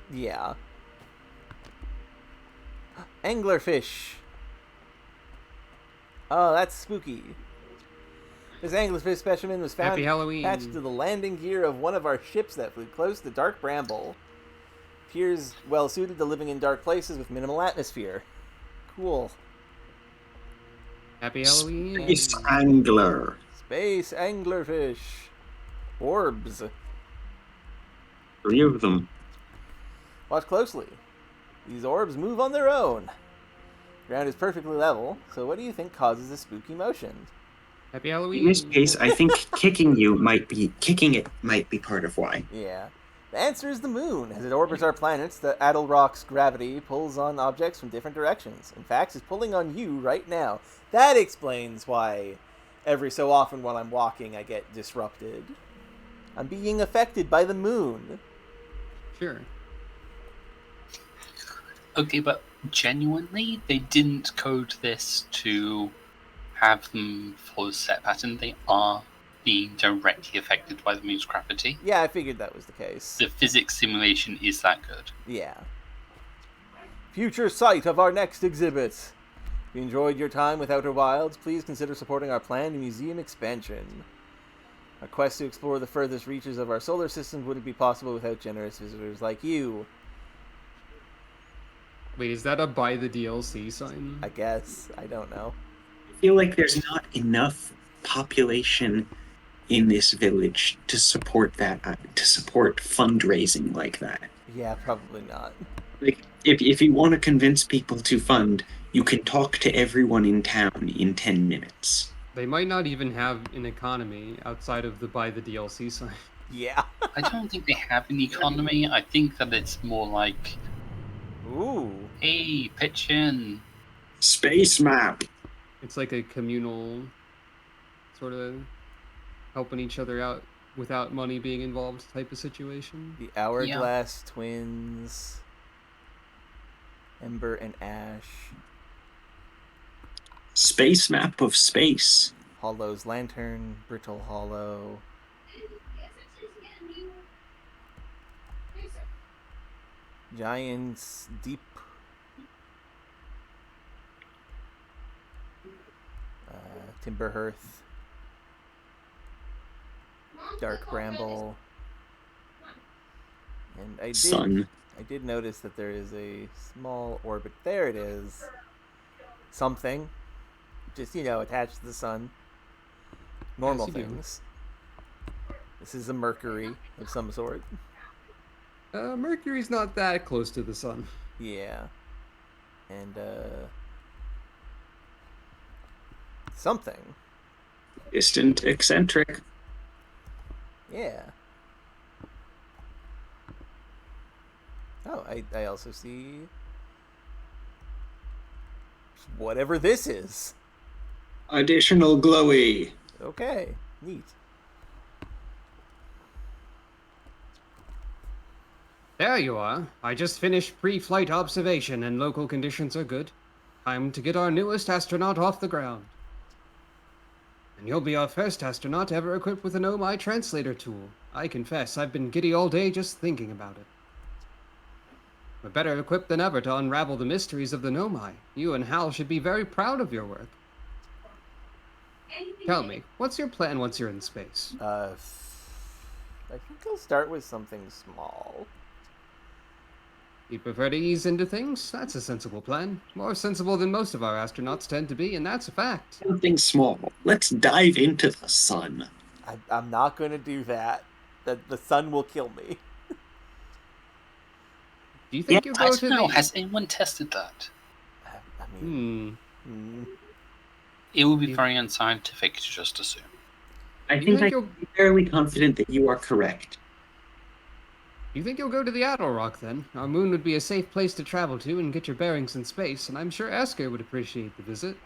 Yeah. Anglerfish. Oh, that's spooky. This anglerfish specimen was found Happy Halloween. attached to the landing gear of one of our ships that flew close to Dark Bramble. Appears well suited to living in dark places with minimal atmosphere. Cool. Happy Halloween. Space angler. Space anglerfish. Orbs. 3 of them. Watch closely. These orbs move on their own. Ground is perfectly level, so what do you think causes this spooky motion? Happy Halloween. In this case, I think kicking it might be part of why. Yeah. The answer is the moon. As it orbits our planets, the Adelrock's gravity pulls on objects from different directions. In fact, it's pulling on you right now. That explains why every so often while I'm walking I get disrupted. I'm being affected by the moon. Sure. Okay, but genuinely, they didn't code this to have them follow a set pattern. They are being directly affected by the moon's gravity. Yeah, I figured that was the case. The physics simulation is that good. Yeah. Future site of our next exhibit. If you enjoyed your time with Outer Wilds, please consider supporting our planned museum expansion. Our quest to explore the furthest reaches of our solar system wouldn't be possible without generous visitors like you. Wait, is that a buy the DLC sign? I guess. I don't know. I feel like there's not enough population in this village to support to support fundraising like that. Yeah, probably not. Like, if you want to convince people to fund, you can talk to everyone in town in 10 minutes. They might not even have an economy outside of the buy the DLC sign. Yeah. I don't think they have an economy. I think that it's more like, Ooh. hey, pitch in. Space map! It's like a communal sort of helping each other out without money being involved type of situation. The Hourglass Twins. Ember and Ash. Space map of space. Hollow's Lantern. Brittle Hollow. Giants Deep. Timberhearth. Dark Bramble. And I did notice that there is a small orbit. There it is. Something. Just, attached to the sun. Normal Yes, you do. things. This is a Mercury of some sort. Mercury's not that close to the sun. Yeah. And, something. Distant eccentric. Yeah. Oh, I also see whatever this is. Additional glowy. Okay, neat. There you are. I just finished pre-flight observation and local conditions are good. Time to get our newest astronaut off the ground. And you'll be our first astronaut ever equipped with an OMI translator tool. I confess, I've been giddy all day just thinking about it. We're better equipped than ever to unravel the mysteries of the Nomai. You and Hal should be very proud of your work. Tell me, what's your plan once you're in space? I think I'll start with something small. You prefer to ease into things? That's a sensible plan. More sensible than most of our astronauts tend to be, and that's a fact. Something small. Let's dive into the sun. I'm not going to do that. The sun will kill me. Do you think Yeah, you'll I go don't to know. the... Has anyone tested that? I mean, It would be very unscientific to just assume. I Do you think think I'm fairly confident that you are correct. You think you'll go to the Addle Rock, then? Our moon would be a safe place to travel to and get your bearings in space, and I'm sure Asker would appreciate the visit.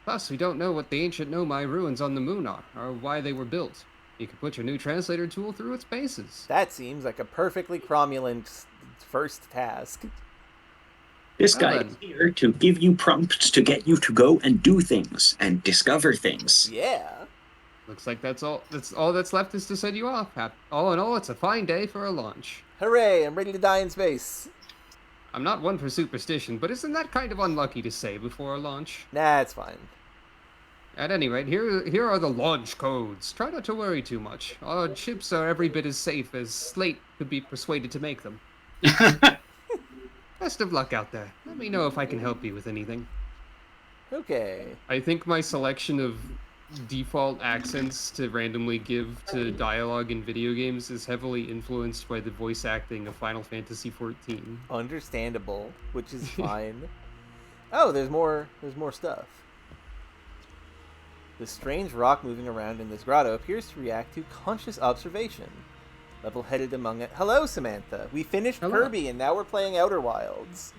Plus, we don't know what the ancient Nomai ruins on the moon are, or why they were built. You could put your new translator tool through its paces. that seems like a perfectly cromulent first task. This Well guy then. is here to give you prompts to get you to go and do things and discover things. Yeah. Looks like that's all that's left is to send you off. All in all, it's a fine day for a launch. Hooray, I'm ready to die in space. I'm not one for superstition, but isn't that kind of unlucky to say before a launch? Nah, it's fine. At any rate, here are the launch codes. Try not to worry too much. Our ships are every bit as safe as Slate could be persuaded to make them. Best of luck out there. Let me know if I can help you with anything. Okay. I think my selection of default accents to randomly give to dialogue in video games is heavily influenced by the voice acting of Final Fantasy XIV. Understandable, which is fine. Oh, there's more stuff. The strange rock moving around in this grotto appears to react to conscious observation. Level-headed among it. Hello, Samantha. We finished Hello. Kirby, and now we're playing Outer Wilds.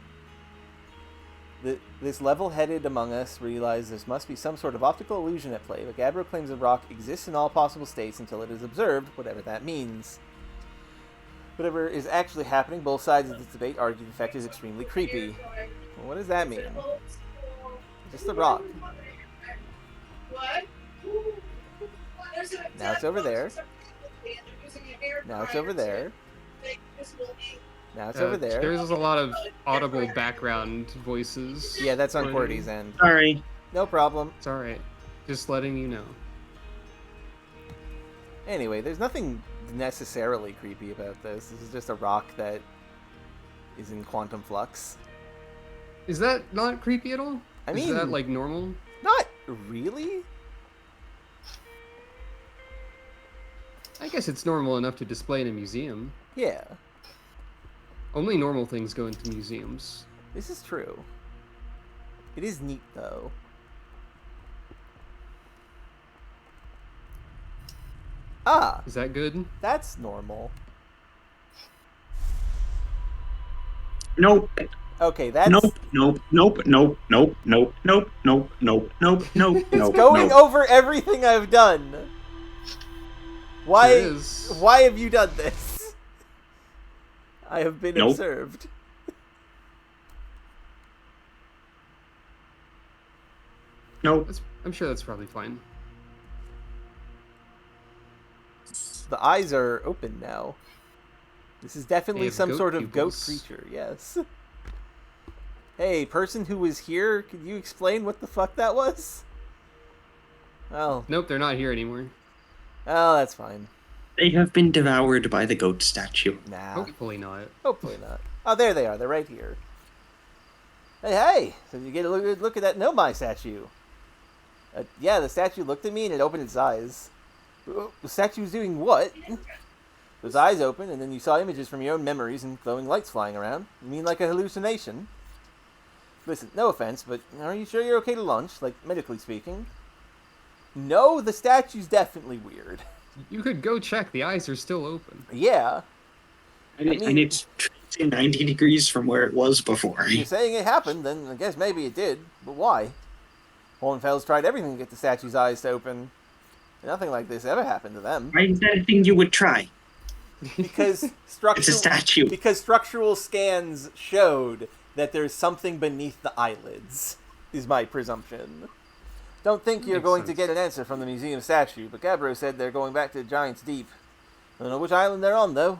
This level-headed among us realize there must be some sort of optical illusion at play, but Gabbro claims the rock exists in all possible states until it is observed, whatever that means. Whatever is actually happening, both sides of this debate argue the effect is extremely creepy. Well, what does that mean? Just the rock. Now it's over there. Now it's over there. Now it's over there. There's a lot of audible background voices. Yeah, that's on running. QWERTY's end. Sorry. No problem. It's alright. Just letting you know. Anyway, there's nothing necessarily creepy about this. This is just a rock that is in quantum flux. Is that not creepy at all? I Is mean- that like normal? Not really? I guess it's normal enough to display in a museum. Yeah, Only normal things go into museums. this is true. It is neat, though. Ah, Is that good? that's normal. Nope. Okay, that's... Nope. Nope. Nope. Nope. Nope. Nope. Nope. Nope. Nope. Nope. Nope. It's Nope. going nope. over everything I've done. Why? It is. Why have you done this? I have been Nope. observed. Nope. I'm sure that's probably fine. The eyes are open now. This is They definitely have some goat sort of pupils. goat creature, yes. Hey, person who was here, could you explain what the fuck that was? Well, Nope, they're not here anymore. oh, that's fine. They have been devoured by the goat statue. Nah, Hopefully not. hopefully not. Oh, there they are. They're right here. Hey! So you get a look at that Nomai statue. Yeah, the statue looked at me and it opened its eyes. The statue's doing what? Those eyes open, and then you saw images from your own memories and glowing lights flying around. You mean like a hallucination? Listen, no offense, but are you sure you're okay to launch, like, medically speaking? No, the statue's definitely weird. You could go check. The eyes are still open. Yeah. And, I mean- and it's 90 degrees from where it was before. If you're saying it happened, then I guess maybe it did. But why? Hornfels tried everything to get the statue's eyes to open. Nothing like this ever happened to them. Why is that a thing you would try? Because It's a statue. Because structural scans showed that there's something beneath the eyelids, is my presumption. Don't think you're Makes going to sense. get an answer from the museum statue, but Gabbro said they're going back to Giant's Deep. I don't know which island they're on, though.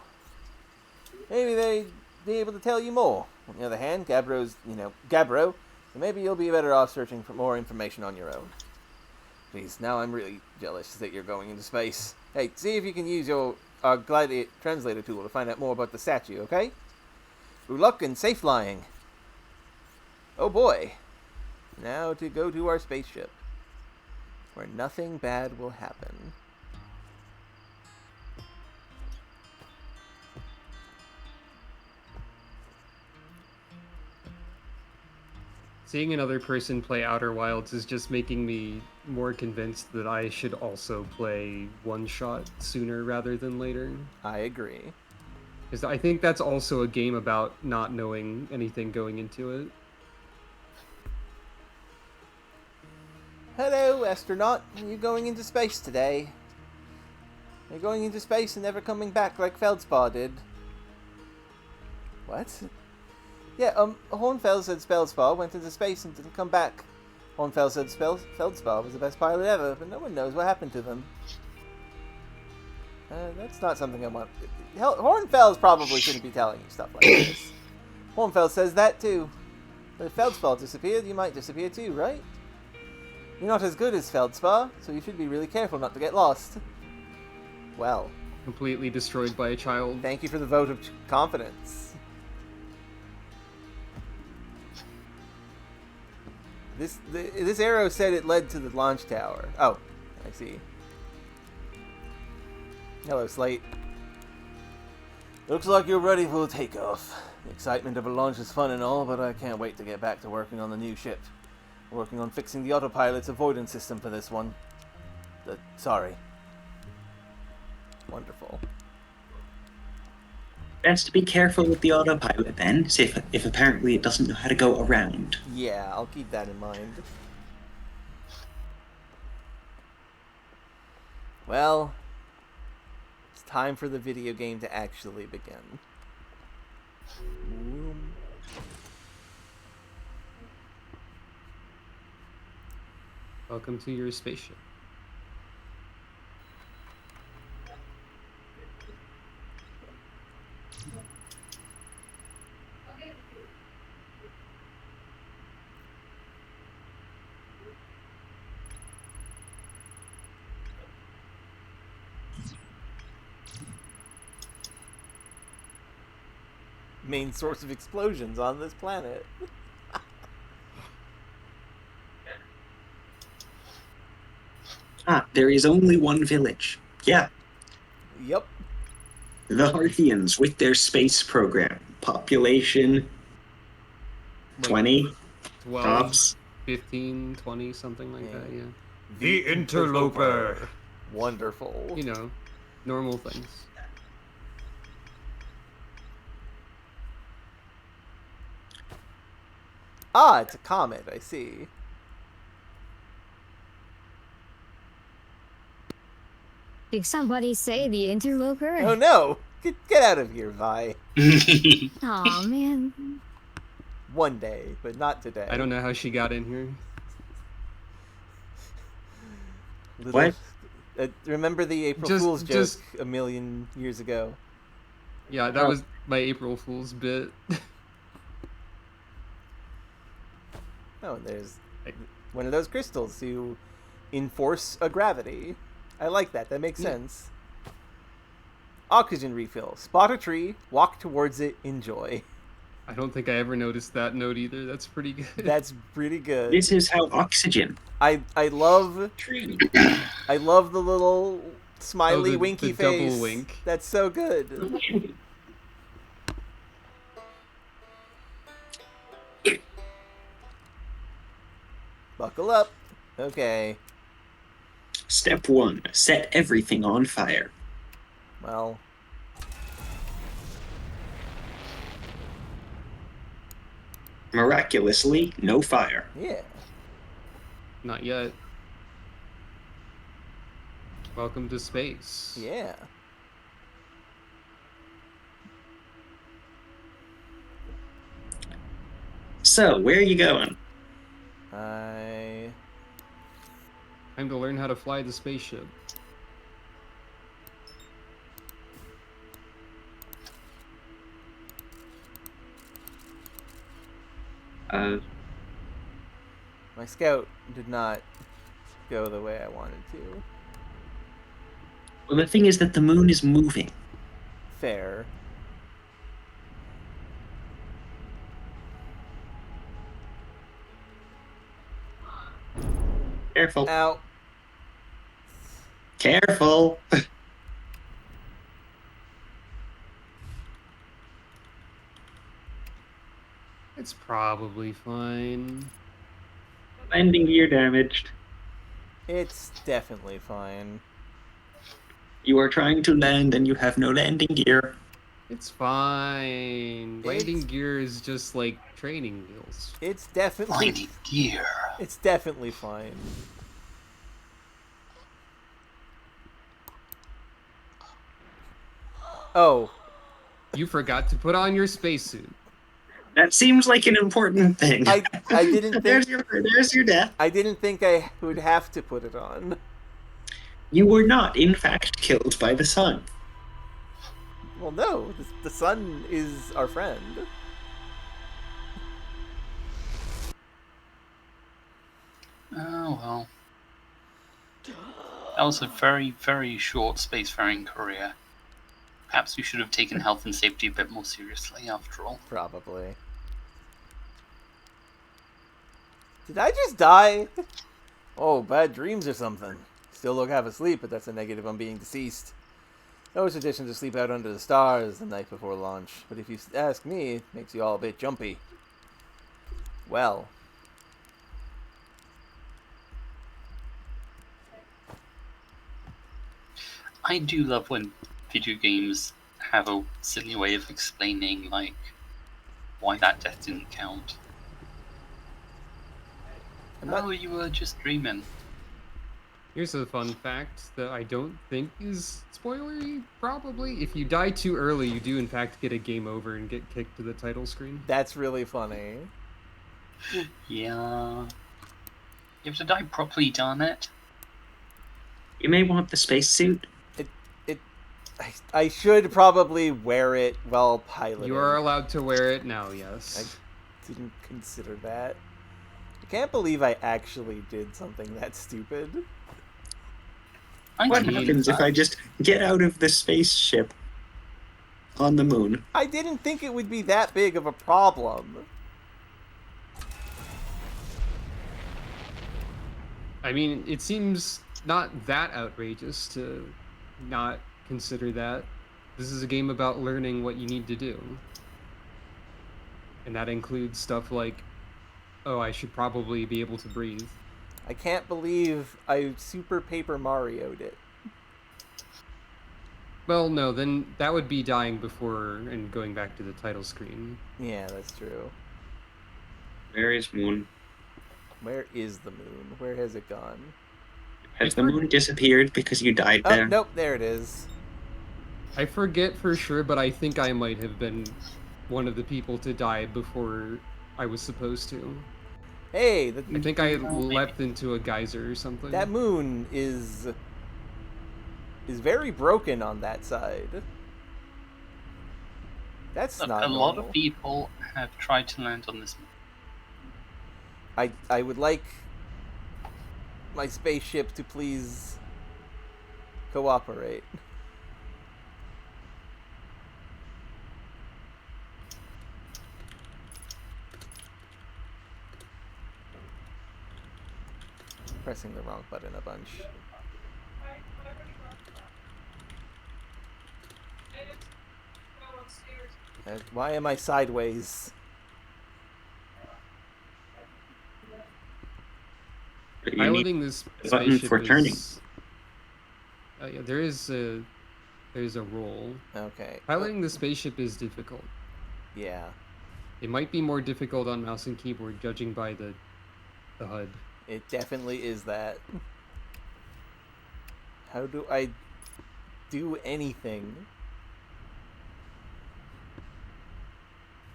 Maybe they'd be able to tell you more. On the other hand, Gabbro, so maybe you'll be better off searching for more information on your own. Please, now I'm really jealous that you're going into space. Hey, see if you can use your Glide translator tool to find out more about the statue, okay? Good luck and safe flying. Oh boy. Now to go to our spaceship, where nothing bad will happen. Seeing another person play Outer Wilds is just making me more convinced that I should also play One Shot sooner rather than later. I agree. Because I think that's also a game about not knowing anything going into it. Hello, astronaut. Are you going into space today? Are you going into space and never coming back like Feldspar did? What? Yeah, Hornfels said Feldspar went into space and didn't come back. Hornfels said Feldspar was the best pilot ever, but no one knows what happened to them. That's not something I want. Hornfels probably shouldn't be telling you stuff like this. Hornfels says that too. But if Feldspar disappeared, you might disappear too, right? You're not as good as Feldspar, so you should be really careful not to get lost. Well, Completely destroyed by a child. thank you for the vote of confidence. This arrow said it led to the launch tower. Oh, I see. Hello, Slate. Looks like you're ready for takeoff. The excitement of a launch is fun and all, but I can't wait to get back to working on the new ship. Working on fixing the autopilot's avoidance system for this one. Sorry. Wonderful. Best to be careful with the autopilot then, see if apparently it doesn't know how to go around. Yeah, I'll keep that in mind. Well, it's time for the video game to actually begin. Welcome to your spaceship. Main source of explosions on this planet. Ah, there is only one village. Yeah, Yep. the Harthians with their space program. Population Like 20 12, tops. 15, 20, something like Yeah. that, yeah. The Interloper. Wonderful. You know, normal things. Ah, it's a comet, I see. Did somebody say the interloper? Oh no! Get out of here, Vi. Aw, man. One day, but not today. I don't know how she got in here. Little- remember the April Just- Fool's joke just- a million years ago? Yeah, that was my April Fool's bit. Oh, and there's one of those crystals to enforce a gravity. I like that. That makes Yeah. sense. Oxygen refill. Spot a tree, walk towards it, enjoy. I don't think I ever noticed that note either. That's pretty good. That's pretty good. This is how oxygen. I love Tree. I love the little smiley the winky double face. wink. That's so good. Buckle up. Okay. Step 1. Set everything on fire. Well, Miraculously, no fire. yeah. Not yet. Welcome to space. Yeah. So, where are you going? I... Time to learn how to fly the spaceship. My scout did not go the way I wanted to. Well, the thing is that the moon is moving. Fair. Careful. Ow. Careful. It's probably fine. Landing gear damaged. It's definitely fine. You are trying to land and you have no landing gear. It's fine. Landing It's- gear is just like training wheels. It's definitely... Landing gear. It's definitely fine. Oh. You forgot to put on your spacesuit. That seems like an important thing. I didn't think... there's your death. I didn't think I would have to put it on. You were not, in fact, killed by the sun. Well, no. The sun is our friend. Oh well. That was a very, very short spacefaring career. Perhaps we should have taken health and safety a bit more seriously, after all. Probably. Did I just die? Oh, bad dreams or something. Still look half asleep, but that's a negative on being deceased. No suggestion to sleep out under the stars the night before launch, but if you ask me, it makes you all a bit jumpy. Well. I do love when video games have a silly way of explaining, like, why that death didn't count. Oh, you were just dreaming. Here's a fun fact that I don't think is spoilery, probably. If you die too early, you do in fact get a game over and get kicked to the title screen. That's really funny. Yeah. You have to die properly, darn it. You may want the spacesuit. I should probably wear it while piloting. You are allowed to wear it now, yes. I didn't consider that. I can't believe I actually did something that stupid. What happens if I just get out of the spaceship on the moon? I didn't think it would be that big of a problem. I mean, it seems not that outrageous to not consider that. This is a game about learning what you need to do. And that includes stuff like, oh, I should probably be able to breathe. I can't believe I Super Paper Mario'd it. Well, no, then that would be dying before and going back to the title screen. Yeah, that's true. Where is moon? Where is the moon? Where has it gone? Has the moon disappeared because you died Oh, there? nope, there it is. I forget for sure, but I think I might have been one of the people to die before I was supposed to. Hey, I think I leapt into a geyser or something. that moon is very broken on that side. That's Look, not a lot normal. of people have tried to land on this. I would like my spaceship to please cooperate. Pressing the wrong button a bunch. Why am I sideways? You need Piloting this a button spaceship for turning. is Yeah, there's a role. Okay. Piloting the spaceship is difficult. Yeah. It might be more difficult on mouse and keyboard, judging by the HUD. It definitely is that. How do I do anything?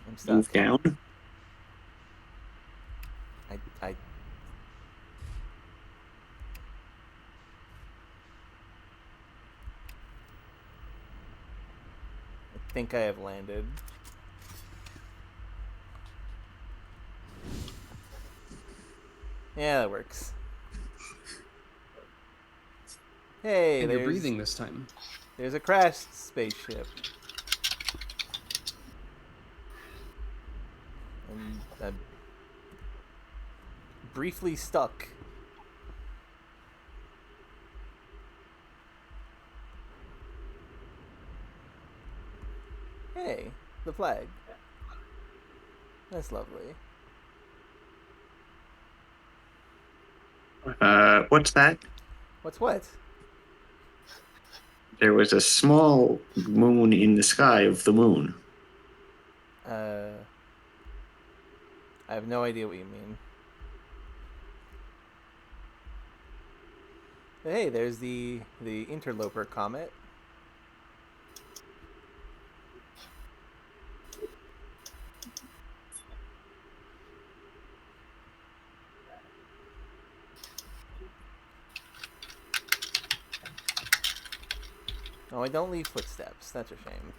I'm stuck. Move down. I think I have landed. Yeah, that works. Hey, And you're there's breathing this time. there's a crashed spaceship. And I'm briefly stuck. Hey, the flag. That's lovely. What's that? What's what? There was a small moon in the sky of the moon. I have no idea what you mean. Hey, there's the interloper comet. Oh, I don't leave footsteps. That's a shame.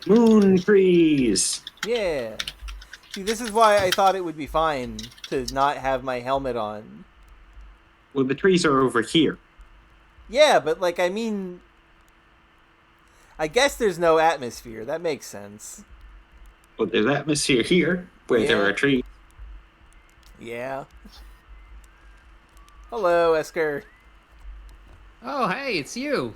Moon trees! Yeah. See, this is why I thought it would be fine to not have my helmet on. Well, the trees are over here. Yeah, but like, I mean, I guess there's no atmosphere. That makes sense. Well, there's atmosphere here, where there Yeah. are trees. Yeah. Hello, Esker. Oh, hey, it's you.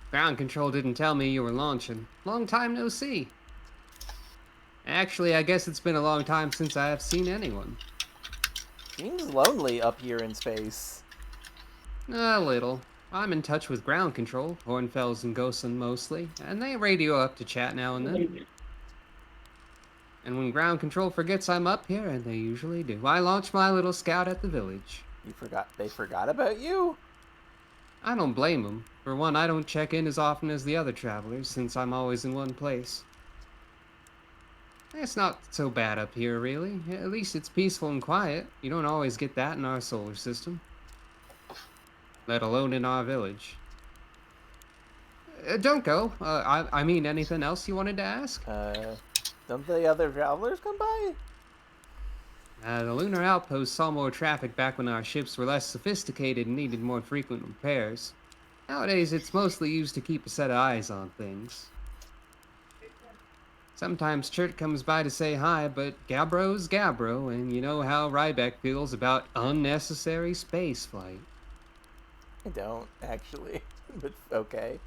Ground control didn't tell me you were launching. Long time no see. Actually, I guess it's been a long time since I have seen anyone. Seems lonely up here in space. A little. I'm in touch with ground control, Hornfels and Gosen mostly, and they radio up to chat now and then. And when ground control forgets I'm up here, and they usually do, I launch my little scout at the village. They forgot about you? I don't blame them. For one, I don't check in as often as the other travelers, since I'm always in one place. It's not so bad up here, really. At least it's peaceful and quiet. You don't always get that in our solar system. Let alone in our village. Don't go. I mean, anything else you wanted to ask? Don't the other travelers come by? The lunar outpost saw more traffic back when our ships were less sophisticated and needed more frequent repairs. Nowadays, it's mostly used to keep a set of eyes on things. Sometimes Chert comes by to say hi, but Gabro's Gabro, and you know how Rybeck feels about unnecessary spaceflight. I don't, actually. But okay.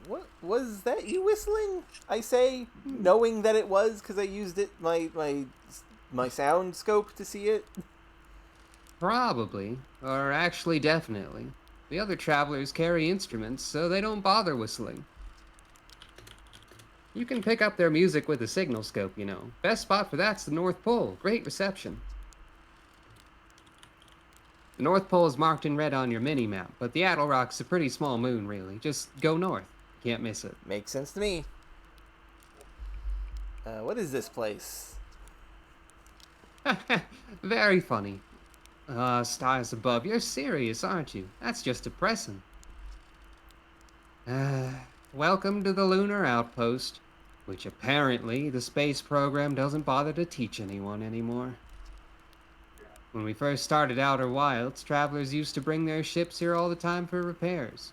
What was that you whistling? I say, knowing that it was because I used it my sound scope to see it. Probably, or actually definitely. The other travelers carry instruments, so they don't bother whistling. You can pick up their music with a signal scope, you know. Best spot for that's the North Pole. Great reception. The North Pole is marked in red on your mini-map, but the Attlerock's a pretty small moon, really. Just go north. Can't miss it. Makes sense to me. What is this place? Very funny. Stars above. You're serious, aren't you? That's just depressing. Welcome to the Lunar Outpost, which apparently the space program doesn't bother to teach anyone anymore. When we first started Outer Wilds, travelers used to bring their ships here all the time for repairs.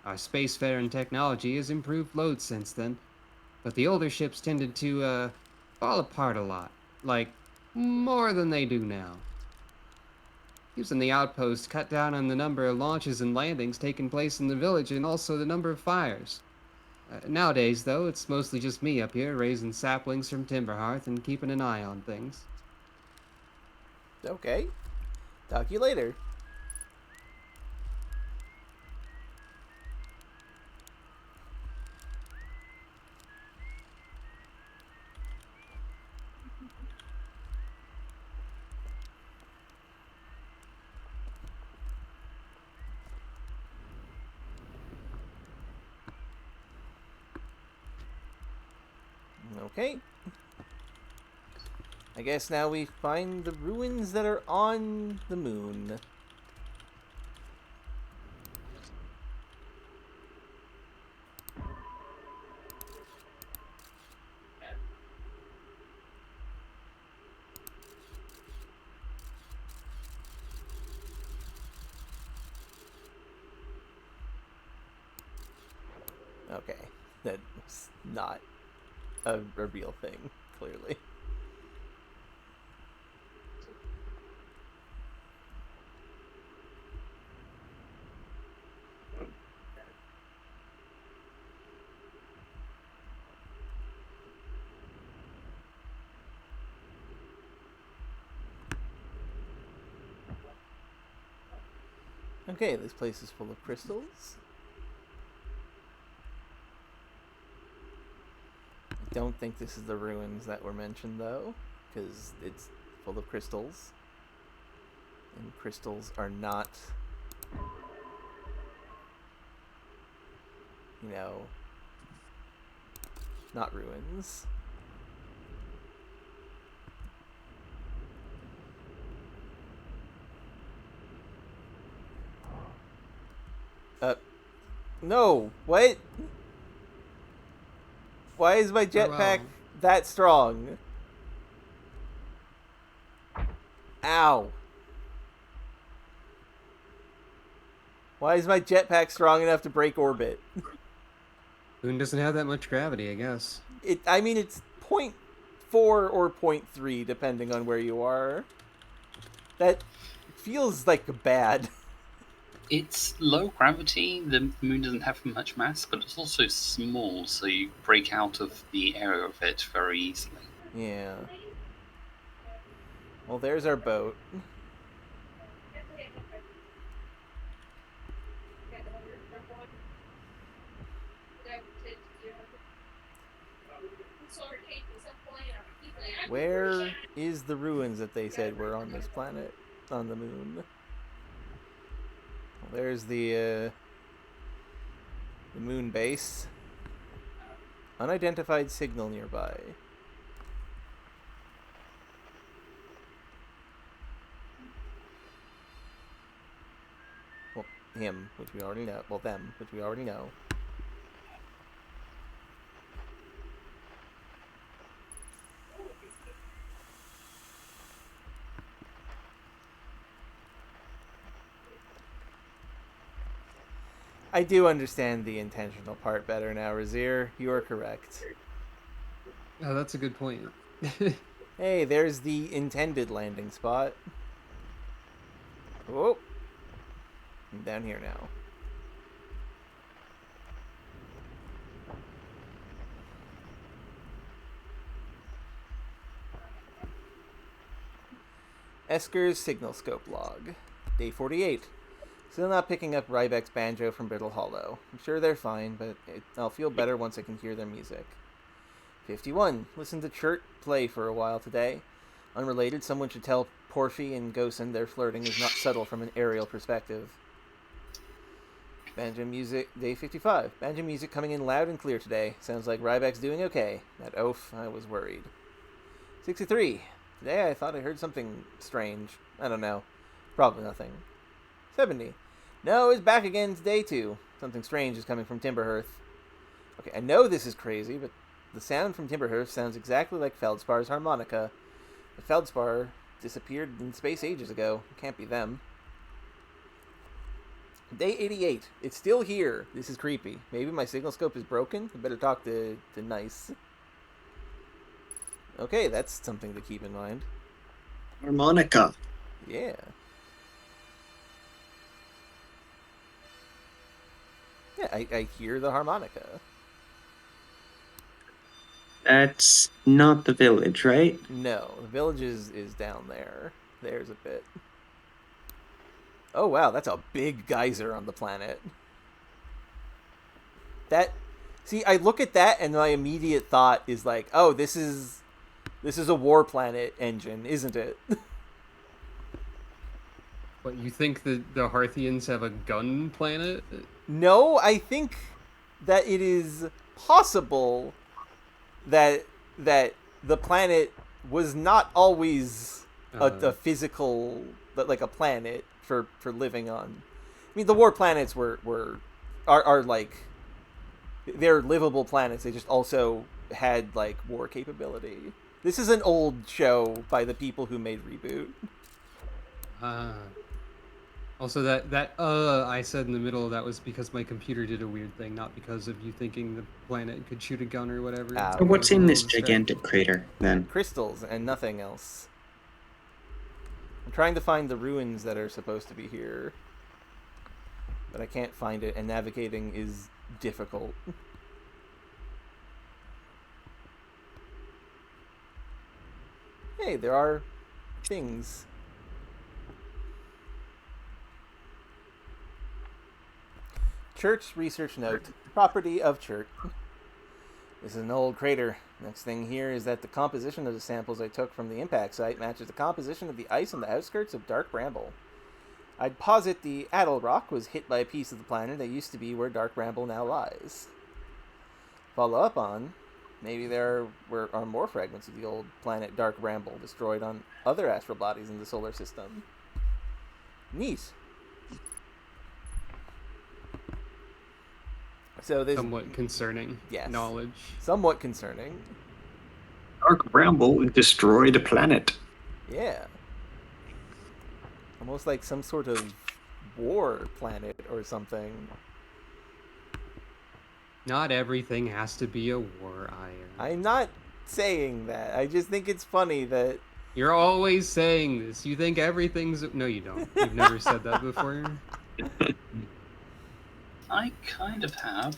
Our spacefaring technology has improved loads since then, but the older ships tended to, fall apart a lot. Like, more than they do now. Using the outpost cut down on the number of launches and landings taking place in the village and also the number of fires. Nowadays, though, it's mostly just me up here raising saplings from Timberhearth and keeping an eye on things. Okay. Talk to you later. Okay. I guess now we find the ruins that are on the moon. Okay. That's not a real thing, clearly. Okay, this place is full of crystals. I don't think this is the ruins that were mentioned, though, because it's full of crystals. And crystals are not, you know, not ruins. No, what? Why is my jetpack that strong? Ow. Why is my jetpack strong enough to break orbit? Moon doesn't have that much gravity, I guess. I mean, it's 0.4 or 0.3, depending on where you are. That feels like bad. It's low gravity, the moon doesn't have much mass, but it's also small, so you break out of the area of it very easily. Yeah. Well, there's our boat. Where is the ruins that they said were on this planet, on the moon? Well, there's the moon base. Unidentified signal nearby. Well, him, which we already know. Well, them, which we already know. I do understand the intentional part better now, Razir. You are correct. Oh, that's a good point. Hey, there's the intended landing spot. Oh. I'm down here now. Esker's signal scope log. Day 48. Still not picking up Rybek's banjo from Brittle Hollow. I'm sure they're fine, but I'll feel better once I can hear their music. 51. Listen to Chert play for a while today. Unrelated, someone should tell Porfy and Gosen their flirting is not subtle from an aerial perspective. Banjo music, day 55. Banjo music coming in loud and clear today. Sounds like Rybek's doing okay. That oaf, I was worried. 63. Today I thought I heard something strange. I don't know. Probably nothing. 70. No, it's back again today too. Something strange is coming from Timberhearth. Okay, I know this is crazy, but the sound from Timberhearth sounds exactly like Feldspar's harmonica. The Feldspar disappeared in space ages ago. It can't be them. Day 88. It's still here. This is creepy. Maybe my signal scope is broken? I better talk to Nice. Okay, that's something to keep in mind. Harmonica. Yeah. I hear the harmonica. That's not the village, right? No, the village is down there. There's a bit. Oh wow, that's a big geyser on the planet. That, see, I look at that and my immediate thought is like, oh, this is a war planet engine, isn't it? But you think that the Hearthians have a gun planet? No, I think that it is possible that the planet was not always a physical, like a planet for living on. I mean, the war planets are like, they're livable planets. They just also had like war capability. This is an old show by the people who made Reboot. Also, that I said in the middle of that was because my computer did a weird thing, not because of you thinking the planet could shoot a gun or whatever. Ah, So what's in this Distracted. gigantic crater, then? Crystals and nothing else. I'm trying to find the ruins that are supposed to be here, but I can't find it, and navigating is difficult. Hey, there are things. Church research note. Property of Church. This is an old crater. Next thing here is that the composition of the samples I took from the impact site matches the composition of the ice on the outskirts of Dark Bramble. I'd posit the Addle Rock was hit by a piece of the planet that used to be where Dark Bramble now lies. Follow up on, maybe there are more fragments of the old planet Dark Bramble destroyed on other astral bodies in the solar system. Neat. So there's Somewhat concerning Yes. knowledge. somewhat concerning. Dark Bramble destroyed a planet. Yeah. Almost like some sort of war planet or something. Not everything has to be a war iron. I'm not saying that. I just think it's funny that You're always saying this. You think everything's... No, you don't. You've never said that before. I kind of have.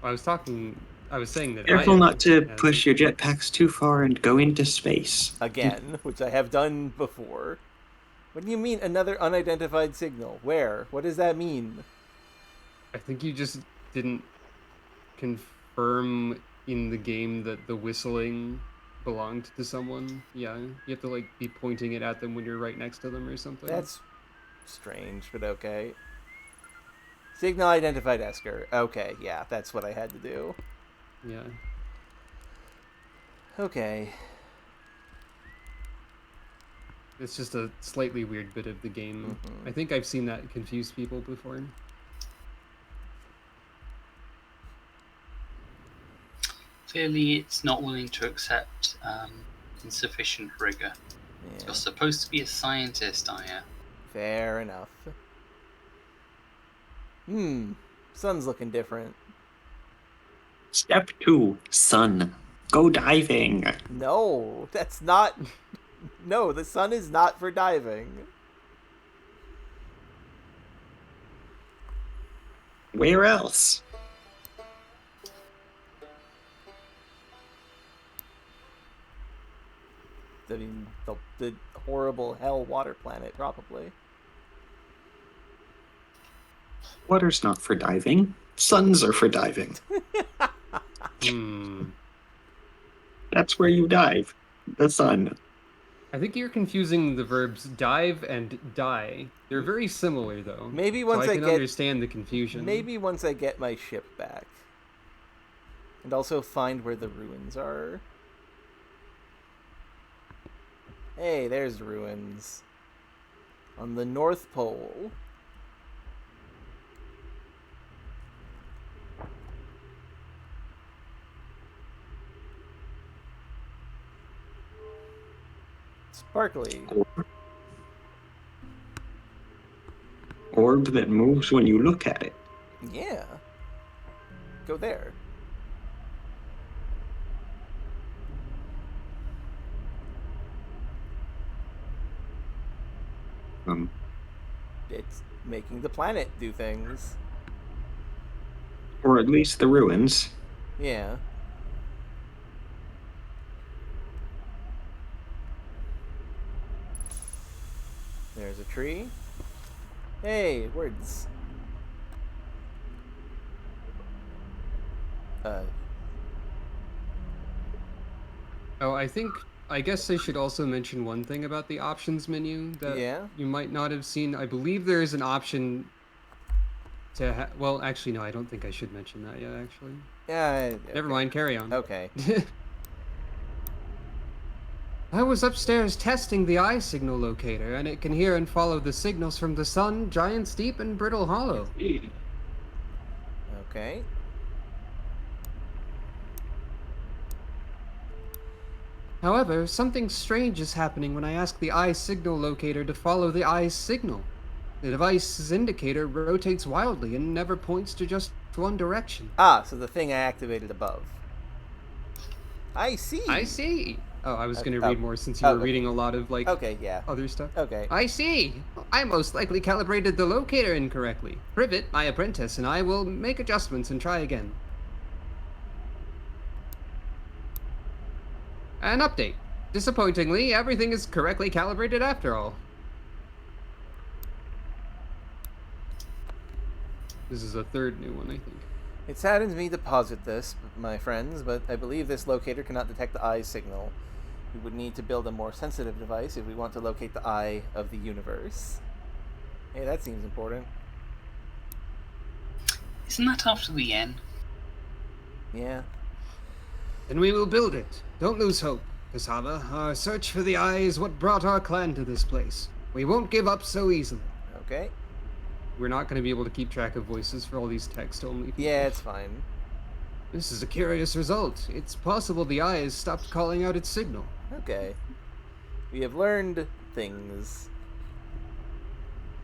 I was saying that Careful I not to have- push your jetpacks too far and go into space. again, which I have done before. What do you mean another unidentified signal? Where? What does that mean? I think you just didn't confirm in the game that the whistling belonged to someone. Yeah, you have to like be pointing it at them when you're right next to them or something. That's strange, but okay. Signal identified Esker. Okay, yeah, that's what I had to do. Yeah. Okay. It's just a slightly weird bit of the game. Mhm. I think I've seen that confuse people before. Clearly, it's not willing to accept insufficient rigor. Yeah, You're supposed to be a scientist, Aya. fair enough. Sun's looking different. Step 2, sun. Go diving. No, that's not... No, the sun is not for diving. Where else? I mean, the horrible hell water planet, probably. Water's not for diving. Suns are for diving. That's where you dive. The sun. I think you're confusing the verbs dive and die. They're very similar, though. Maybe So once I I can get... understand the confusion. Maybe once I get my ship back. And also find where the ruins are. Hey, there's ruins. On the North Pole. Sparkly. Orb that moves when you look at it. Yeah. Go there. Um, It's making the planet do things. Or at least the ruins. Yeah. There's a tree. Hey, words. Oh, I guess I should also mention one thing about the options menu that Yeah? you might not have seen. I believe there is an option to well, actually, no, I don't think I should mention that yet, actually. Yeah. Never Okay. mind, carry on. Okay. I was upstairs testing the eye signal locator, and it can hear and follow the signals from the sun, Giant's Deep, and Brittle Hollow. Okay. However, something strange is happening when I ask the eye signal locator to follow the eye signal. The device's indicator rotates wildly and never points to just one direction. Ah, so the thing I activated above. I see. I see. Oh, I was going to oh. read more since you Oh, were okay. reading a lot of, like, Okay, yeah. other stuff. Okay. I see. I most likely calibrated the locator incorrectly. Privet, my apprentice, and I will make adjustments and try again. An update. Disappointingly, everything is correctly calibrated after all. This is a third new one, I think. It saddens me to posit this, my friends, but I believe this locator cannot detect the eye signal. We would need to build a more sensitive device if we want to locate the eye of the universe. Hey, that seems important. Isn't that after the N? Yeah. Then we will build it. Don't lose hope, Cassava. Our search for the eye is what brought our clan to this place. We won't give up so easily. Okay. We're not going to be able to keep track of voices for all these text-only people. Yeah, it's fine. This is a curious result. It's possible the eye has stopped calling out its signal. Okay. We have learned things.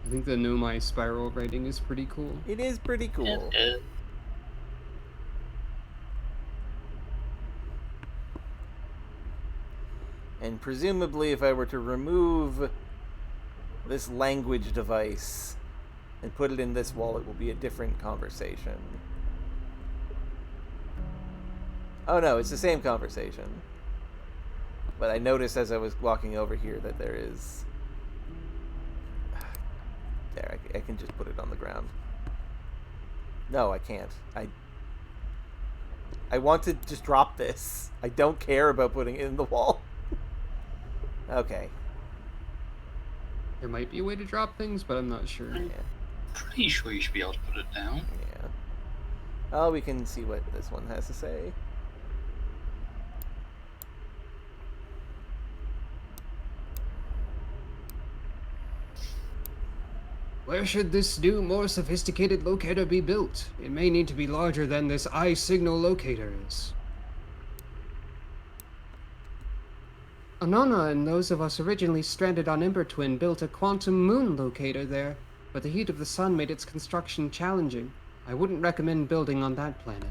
I think the Nomai spiral writing is pretty cool. It is pretty cool. And presumably if I were to remove this language device and put it in this wall, it will be a different conversation. Oh no, it's the same conversation. But I noticed as I was walking over here that there is... There, I can just put it on the ground. No, I can't. I want to just drop this. I don't care about putting it in the wall. Okay. There might be a way to drop things, but I'm not sure. Yeah. Pretty sure you should be able to put it down. Yeah. Oh, we can see what this one has to say. Where should this new, more sophisticated locator be built? It may need to be larger than this eye signal locator is. Anana and those of us originally stranded on Ember Twin built a quantum moon locator there, but the heat of the sun made its construction challenging. I wouldn't recommend building on that planet.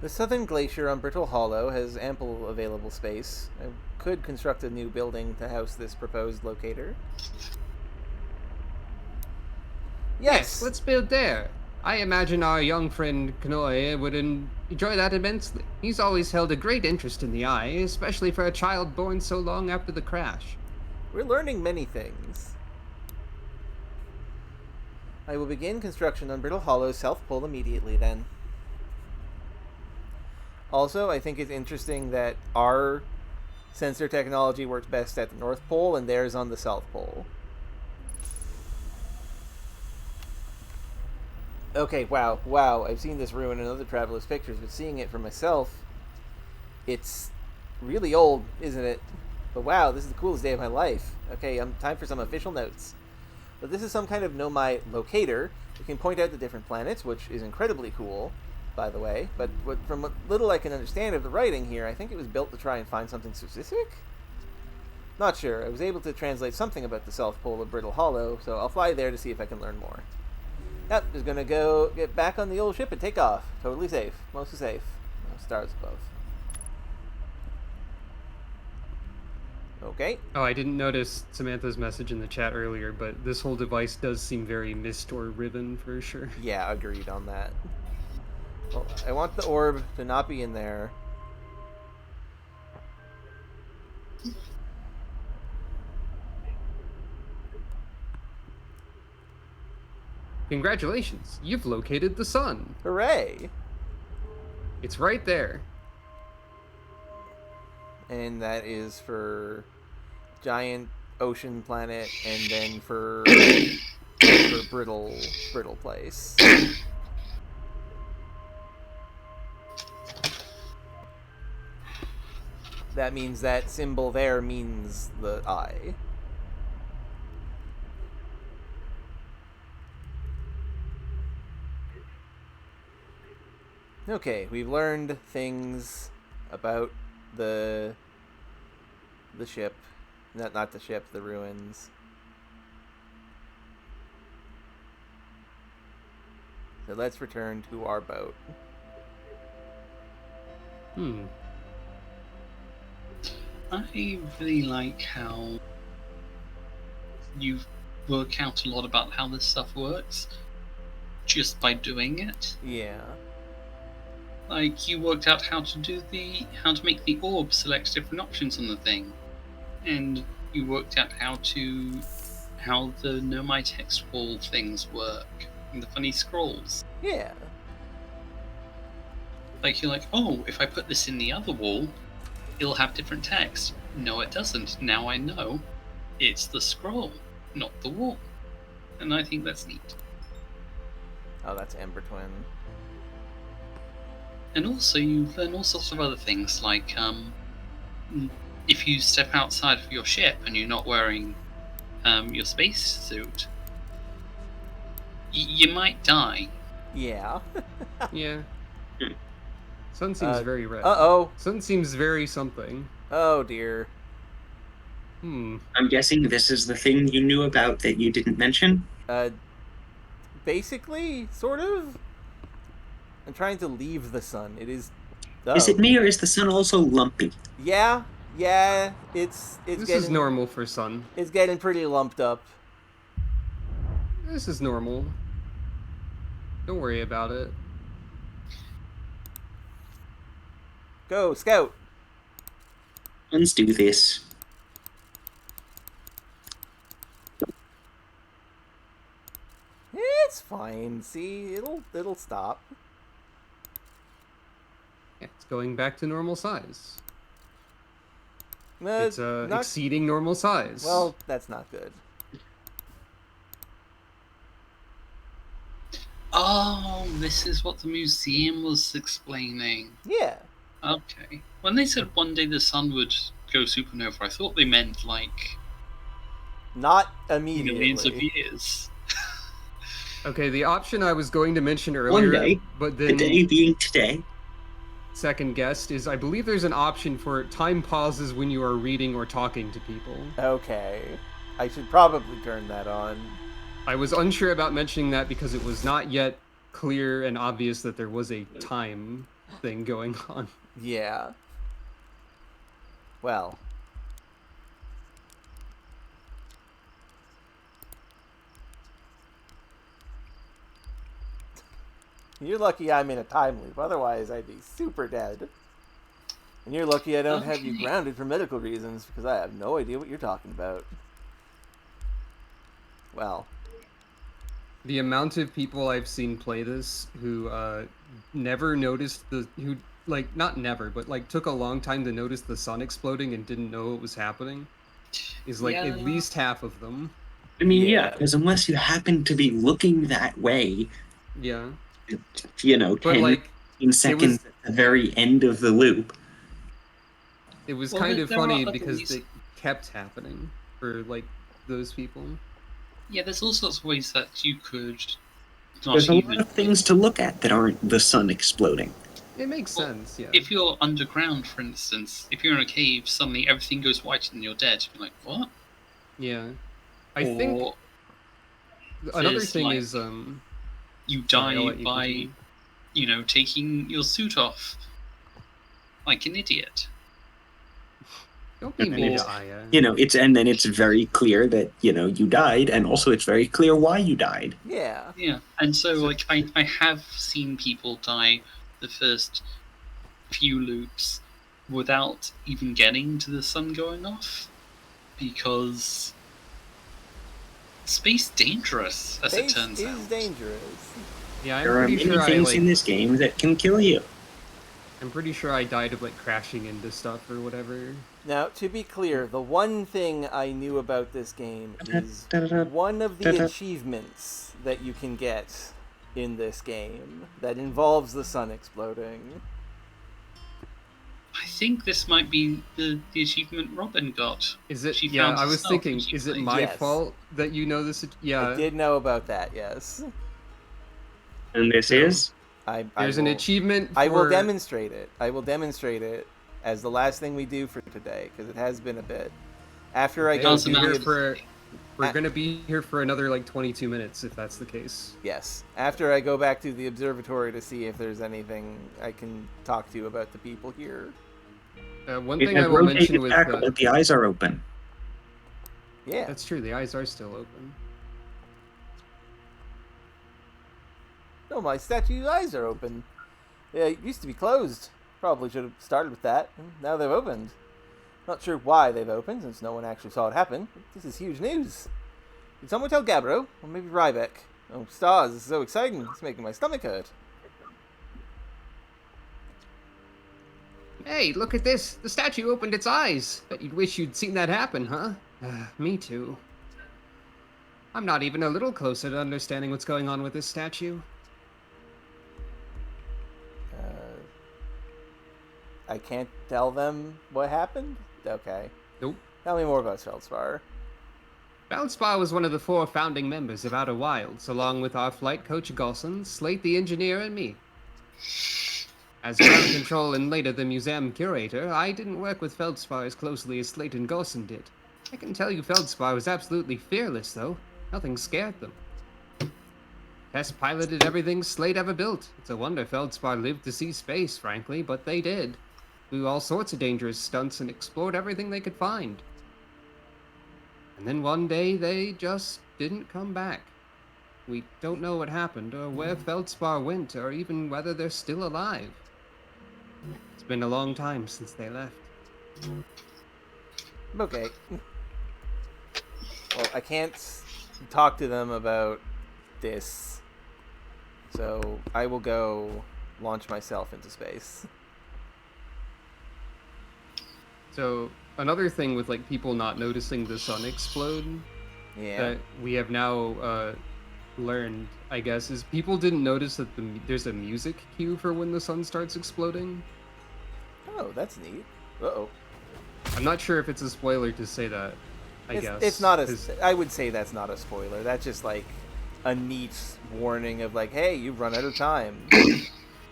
The southern glacier on Brittle Hollow has ample available space. I could construct a new building to house this proposed locator. Yes! Let's build there. I imagine our young friend Kanoe would enjoy that immensely. He's always held a great interest in the eye, especially for a child born so long after the crash. We're learning many things. I will begin construction on Brittle Hollow's South Pole immediately then. Also, I think it's interesting that our sensor technology works best at the North Pole and theirs on the South Pole. Okay, wow, I've seen this ruin in other travelers' pictures, but seeing it for myself, it's really old, isn't it? But wow, this is the coolest day of my life. Okay, time for some official notes. But this is some kind of Nomai locator. It can point out the different planets, which is incredibly cool, by the way. But from what little I can understand of the writing here, I think it was built to try and find something specific? Not sure. I was able to translate something about the South Pole of Brittle Hollow, so I'll fly there to see if I can learn more. Yep, just gonna go get back on the old ship and take off. Totally safe. Mostly safe. No stars above. Okay. Oh, I didn't notice Samantha's message in the chat earlier, but this whole device does seem very mist or ribbon for sure. Yeah, agreed on that. Well, I want the orb to not be in there. Congratulations, you've located the sun. Hooray! It's right there. And that is for giant ocean planet, and then for brittle place. That means that symbol there means the eye. Okay, we've learned things about the ship. Not the ship, the ruins. So let's return to our boat. I really like how you work out a lot about how this stuff works just by doing it. Yeah. Like, you worked out how to make the orb select different options on the thing, and you worked out how the Know My Text wall things work, and the funny scrolls. Yeah. Like, you're like, oh, if I put this in the other wall, it'll have different text. No, it doesn't. Now I know. It's the scroll, not the wall. And I think that's neat. Oh, that's Ember Twin. And also, you learn all sorts of other things, like, if you step outside of your ship and you're not wearing your spacesuit, you might die. Yeah. Yeah. Sun seems very red. Uh-oh. Sun seems very something. Oh, dear. Hmm. I'm guessing this is the thing you knew about that you didn't mention? Basically, sort of. I'm trying to leave the sun. It is... Is it me, or is the sun also lumpy? Yeah, it's This getting... is normal for Sun. It's getting pretty lumped up. This is normal. Don't worry about it. Go, Scout! Let's do this. It's fine. See, it'll stop. Yeah, it's going back to normal size. No, It's exceeding normal size. Well, that's not good. Oh, this is what the museum was explaining. Yeah. Okay. When they said one day the sun would go supernova, I thought they meant, like, Not immediately. millions of years. Okay, the option I was going to mention earlier, One day, but the then day being today. second guessed, is I believe there's an option for time pauses when you are reading or talking to people. Okay. I should probably turn that on. I was unsure about mentioning that because it was not yet clear and obvious that there was a time thing going on. Yeah. Well. You're lucky I'm in a time loop, otherwise I'd be super dead. And you're lucky I don't have you grounded for medical reasons, because I have no idea what you're talking about. Well. The amount of people I've seen play this who never noticed not never, but like took a long time to notice the sun exploding and didn't know what was happening is like at least half of them. I mean, yeah, because unless you happen to be looking that way, Yeah. 10 seconds at the very end of the loop. It was kind of funny because it kept happening for like those people. Yeah, there's all sorts of ways that you could. There's a lot of things to look at that aren't the sun exploding. It makes sense, yeah. If you're underground, for instance, if you're in a cave, suddenly everything goes white and you're dead. You're like, what? Yeah. I think another thing is you die by, taking your suit off like an idiot. Don't be And then mean it's, to Aya. and then it's very clear that, you died, and also it's very clear why you died. Yeah. Yeah, and so like I have seen people die the first few loops without even getting to the sun going off, because space dangerous, as it Space turns is out. dangerous. Yeah, I'm There are pretty many sure things in this game that can kill you. I'm pretty sure I died of like crashing into stuff or whatever. Now, to be clear, the one thing I knew about this game is Da-da-da, one of the da-da. achievements that you can get in this game that involves the sun exploding. I think this might be the achievement Robin got. Is it? She Yeah, found I was herself, thinking, and she is it played. my Yes. fault that you know this? Yeah. I did know about that, yes. And this So- is? There's an achievement for... I will demonstrate it. I will demonstrate it as the last thing we do for today, because it has been a bit. After I Okay, go we'll Doesn't through be here matter. for... We're Ah. gonna be here for another like 22 minutes if that's the case. Yes. After I go back to the observatory to see if there's anything I can talk to about the people here. One It thing I has will mention rotated with back, but the eyes are open. Yeah. that's true. The eyes are still open. No, my statue eyes are open. Yeah, it used to be closed. Probably should have started with that. Now they've opened. Not sure why they've opened, since no one actually saw it happen. But this is huge news. Did someone tell Gabbro? Or maybe Rybeck? Oh, stars, this is so exciting. It's making my stomach hurt. Hey, look at this! The statue opened its eyes. Bet you'd wish you'd seen that happen, huh? Me too. I'm not even a little closer to understanding what's going on with this statue. I can't tell them what happened? Okay. Nope. Tell me more about Feldspar. Feldspar was one of the 4 founding members of Outer Wilds, along with our flight coach Golson, Slate the engineer, and me. As ground control and later the museum curator, I didn't work with Feldspar as closely as Slate and Golson did. I can tell you Feldspar was absolutely fearless, though. Nothing scared them. Test piloted everything Slate ever built. It's a wonder Feldspar lived to see space, frankly, but they did. Flew all sorts of dangerous stunts and explored everything they could find. And then one day, they just didn't come back. We don't know what happened, or where Feldspar went, or even whether they're still alive. It's been a long time since they left. Okay. Well, I can't talk to them about this. So I will go launch myself into space. So, another thing with like people not noticing the sun explode Yeah. that we have now learned, I guess, is people didn't notice that there's a music cue for when the sun starts exploding. Oh, that's neat. Uh-oh. I'm not sure if it's a spoiler to say that. I It's, guess it's not a... 'cause- I would say that's not a spoiler. That's just like a neat warning of like, hey, you've run out of time.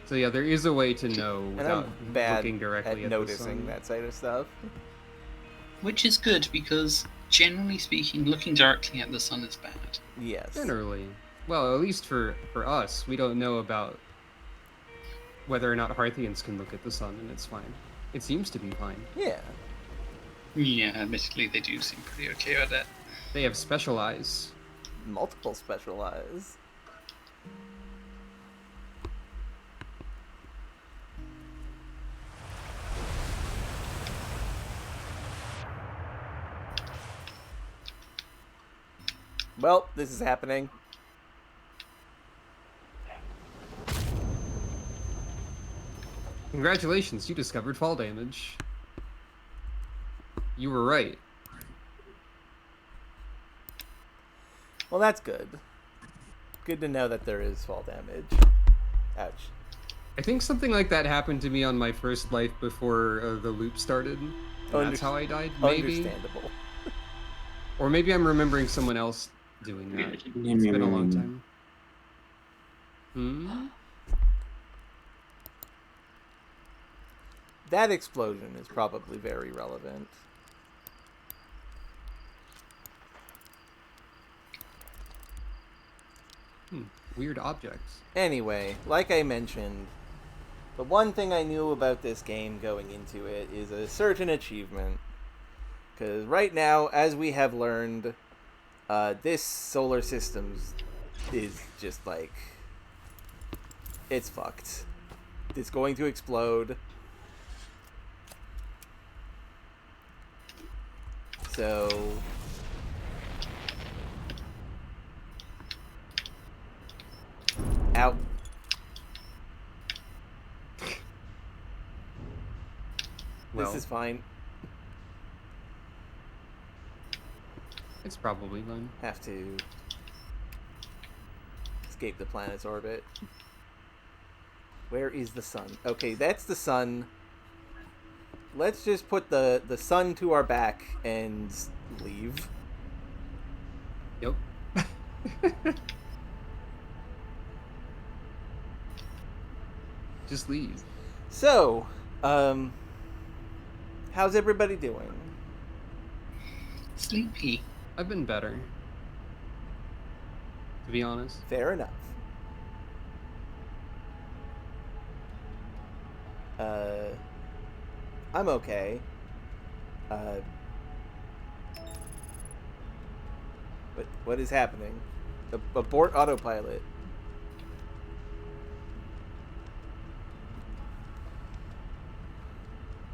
So yeah, there is a way to know And without I'm bad looking directly at the noticing sun. that side of stuff. Which is good, because generally speaking, looking directly at the sun is bad. Yes. Generally, well, at least for us, we don't know about whether or not Harthians can look at the sun, and it's fine. It seems to be fine. Yeah. Yeah, admittedly, they do seem pretty okay with it. They have special eyes. Multiple special eyes. Well, this is happening. Congratulations, you discovered fall damage. You were right. Well, that's good. Good to know that there is fall damage. Ouch. I think something like that happened to me on my first life before the loop started. And that's how I died, maybe? Understandable. Or maybe I'm remembering someone else doing that. It's been a long time. Hmm? That explosion is probably very relevant. Weird objects. Anyway, like I mentioned, the one thing I knew about this game going into it is a certain achievement Because right now, as we have learned, this solar system is just like... It's fucked. It's going to explode. So... Out. Well, This is fine. it's probably fun. Have to escape the planet's orbit. Where is the sun? Okay, that's the sun. Let's just put the sun to our back and leave. Yep. Just leave. So, how's everybody doing? Sleepy. I've been better. To be honest. Fair enough. I'm okay. What is happening? Abort autopilot.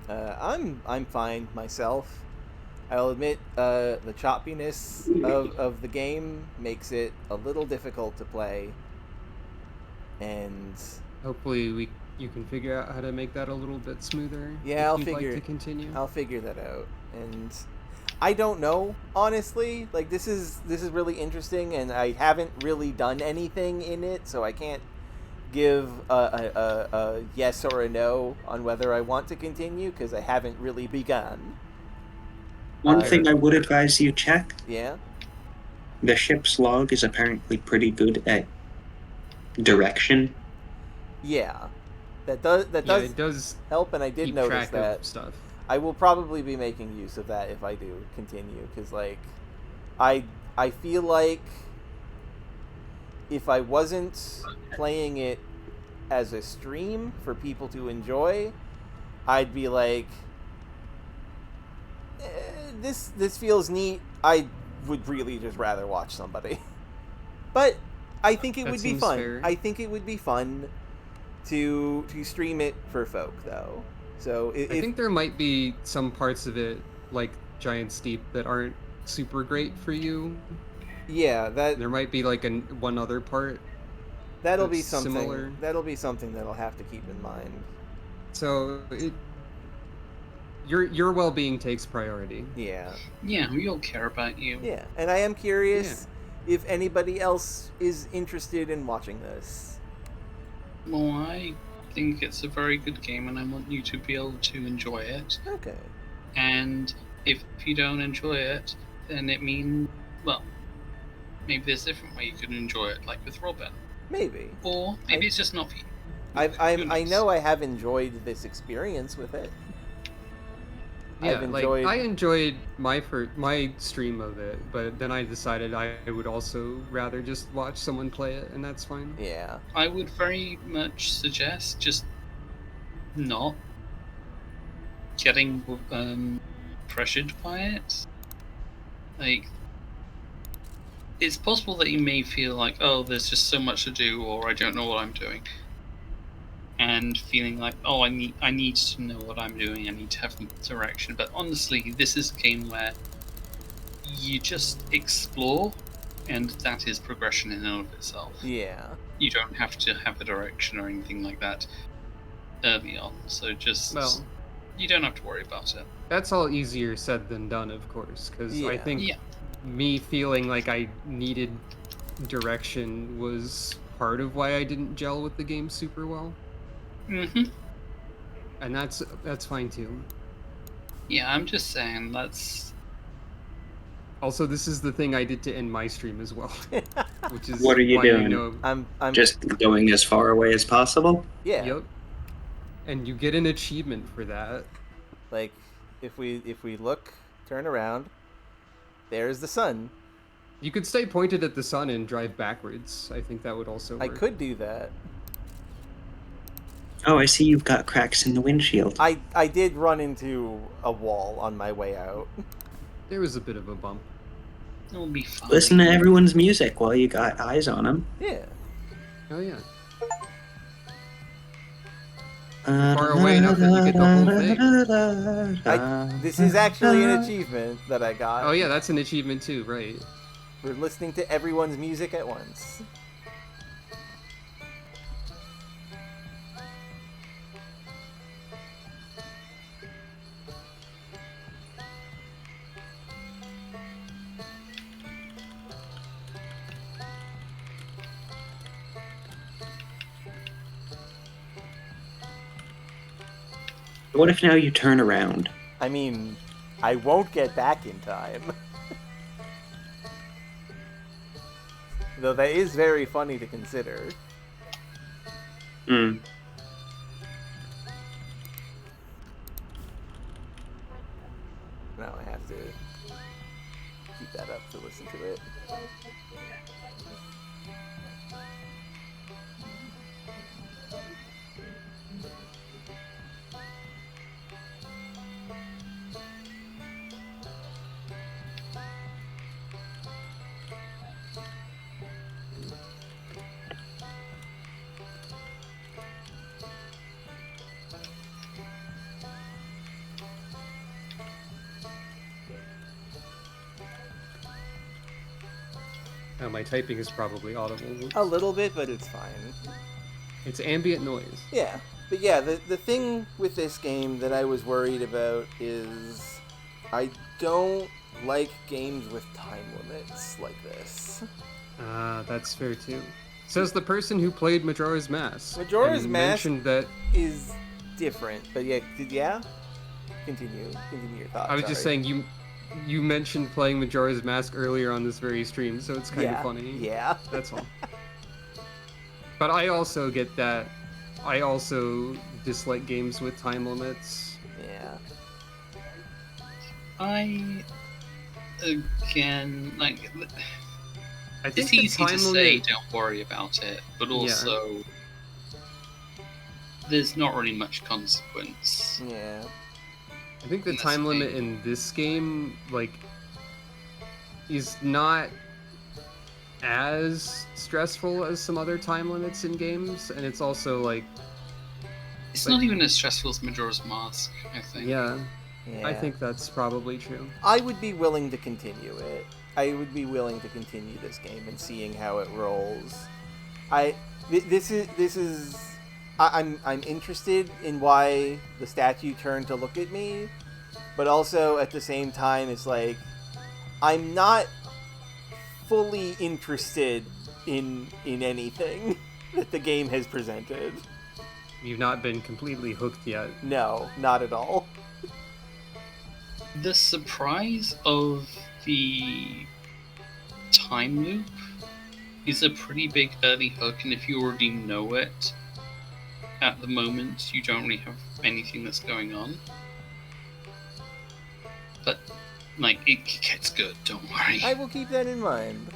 I'm fine myself. I'll admit the choppiness of the game makes it a little difficult to play, and Hopefully you can figure out how to make that a little bit smoother. Yeah, if I'll you'd figure- like to continue. I'll figure that out. And I don't know, honestly. Like this is really interesting, and I haven't really done anything in it, so I can't give a yes or a no on whether I want to continue because I haven't really begun. One Uh, thing I would advise you check, Yeah. the ship's log is apparently pretty good at direction. Yeah. That does Yeah, it does help, and I did keep notice track that. of stuff. I will probably be making use of that if I do continue, because like, I feel like if I wasn't playing it as a stream for people to enjoy, I'd be like, this feels neat. I would really just rather watch somebody. But I think it That would be seems fun. fair. I think it would be fun to stream it for folk, though. So I think there might be some parts of it, like Giant Steep, that aren't super great for you. yeah, There might be like one other part. that'll be that's something. similar. That'll be something that I'll have to keep in mind. So your well-being takes priority. Yeah, Yeah, we all care about you. yeah, and I am curious if anybody else is interested in watching this. Well, I think it's a very good game, and I want you to be able to enjoy it. Okay. And if you don't enjoy it, then it means, well, maybe there's a different way you could enjoy it, like with Robin. Maybe. Or maybe it's just not for you. I Who knows? know I have enjoyed this experience with it. Yeah, I've like enjoyed- I enjoyed my stream of it, but then I decided I would also rather just watch someone play it, and that's fine. Yeah. I would very much suggest just not getting pressured by it. Like, it's possible that you may feel like, oh, there's just so much to do, or I don't know what I'm doing, and feeling like, oh, I need to know what I'm doing. I need to have direction. But honestly, this is a game where you just explore, and that is progression in and of itself. Yeah. You don't have to have a direction or anything like that early on. So just Well, you don't have to worry about it. that's all easier said than done, of course, because I Yeah. think Yeah. me feeling like I needed direction was part of why I didn't gel with the game super well, Mm-hmm. and that's fine too. Yeah, I'm just saying that's Also, this is the thing I did to end my stream as well, which is What are you why doing? You know, I'm Just going as far away as possible. yeah. Yep. And you get an achievement for that. Like if we look, turn around, there's the sun. You could stay pointed at the sun and drive backwards. I think that would also I work. could do that. Oh, I see you've got cracks in the windshield. I did run into a wall on my way out. There was a bit of a bump. It'll be fine. Listen to everyone's music while you got eyes on them. Yeah. Oh yeah. Far away enough that you get the whole thing. This is actually an achievement that I got. Oh yeah, that's an achievement too, right? For listening to everyone's music at once. What if now you turn around? I mean, I won't get back in time. Though that is very funny to consider. Hmm. Now I have to keep that up to listen to it. Oh, my typing is probably audible. Whoops. A little bit, but it's fine. It's ambient noise. Yeah. But yeah, the thing with this game that I was worried about is I don't like games with time limits like this. That's fair too. Says the person who played Majora's Mask. Majora's and Mask mentioned that. is different, but yeah? Continue your thoughts. I was just saying you mentioned playing Majora's Mask earlier on this very stream, so it's kind of funny. Yeah. That's all. But I also get that. I also dislike games with time limits. Yeah. Again, like, I think it's the easy to time say limit. don't worry about it, but also there's not really much consequence. Yeah. I think the in this time limit game. in this game, like, is not as stressful as some other time limits in games, and it's also like, It's Like- not even as stressful as Majora's Mask, I think. yeah, Yeah. I think that's probably true. I would be willing to continue it. I would be willing to continue this game and seeing how it rolls. I'm interested in why the statue turned to look at me, but also at the same time it's like I'm not fully interested in anything that the game has presented. You've not been completely hooked yet. No, not at all. The surprise of the time loop is a pretty big early hook, and if you already know it, at the moment you don't really have anything that's going on. But, like, it gets good, don't worry. I will keep that in mind.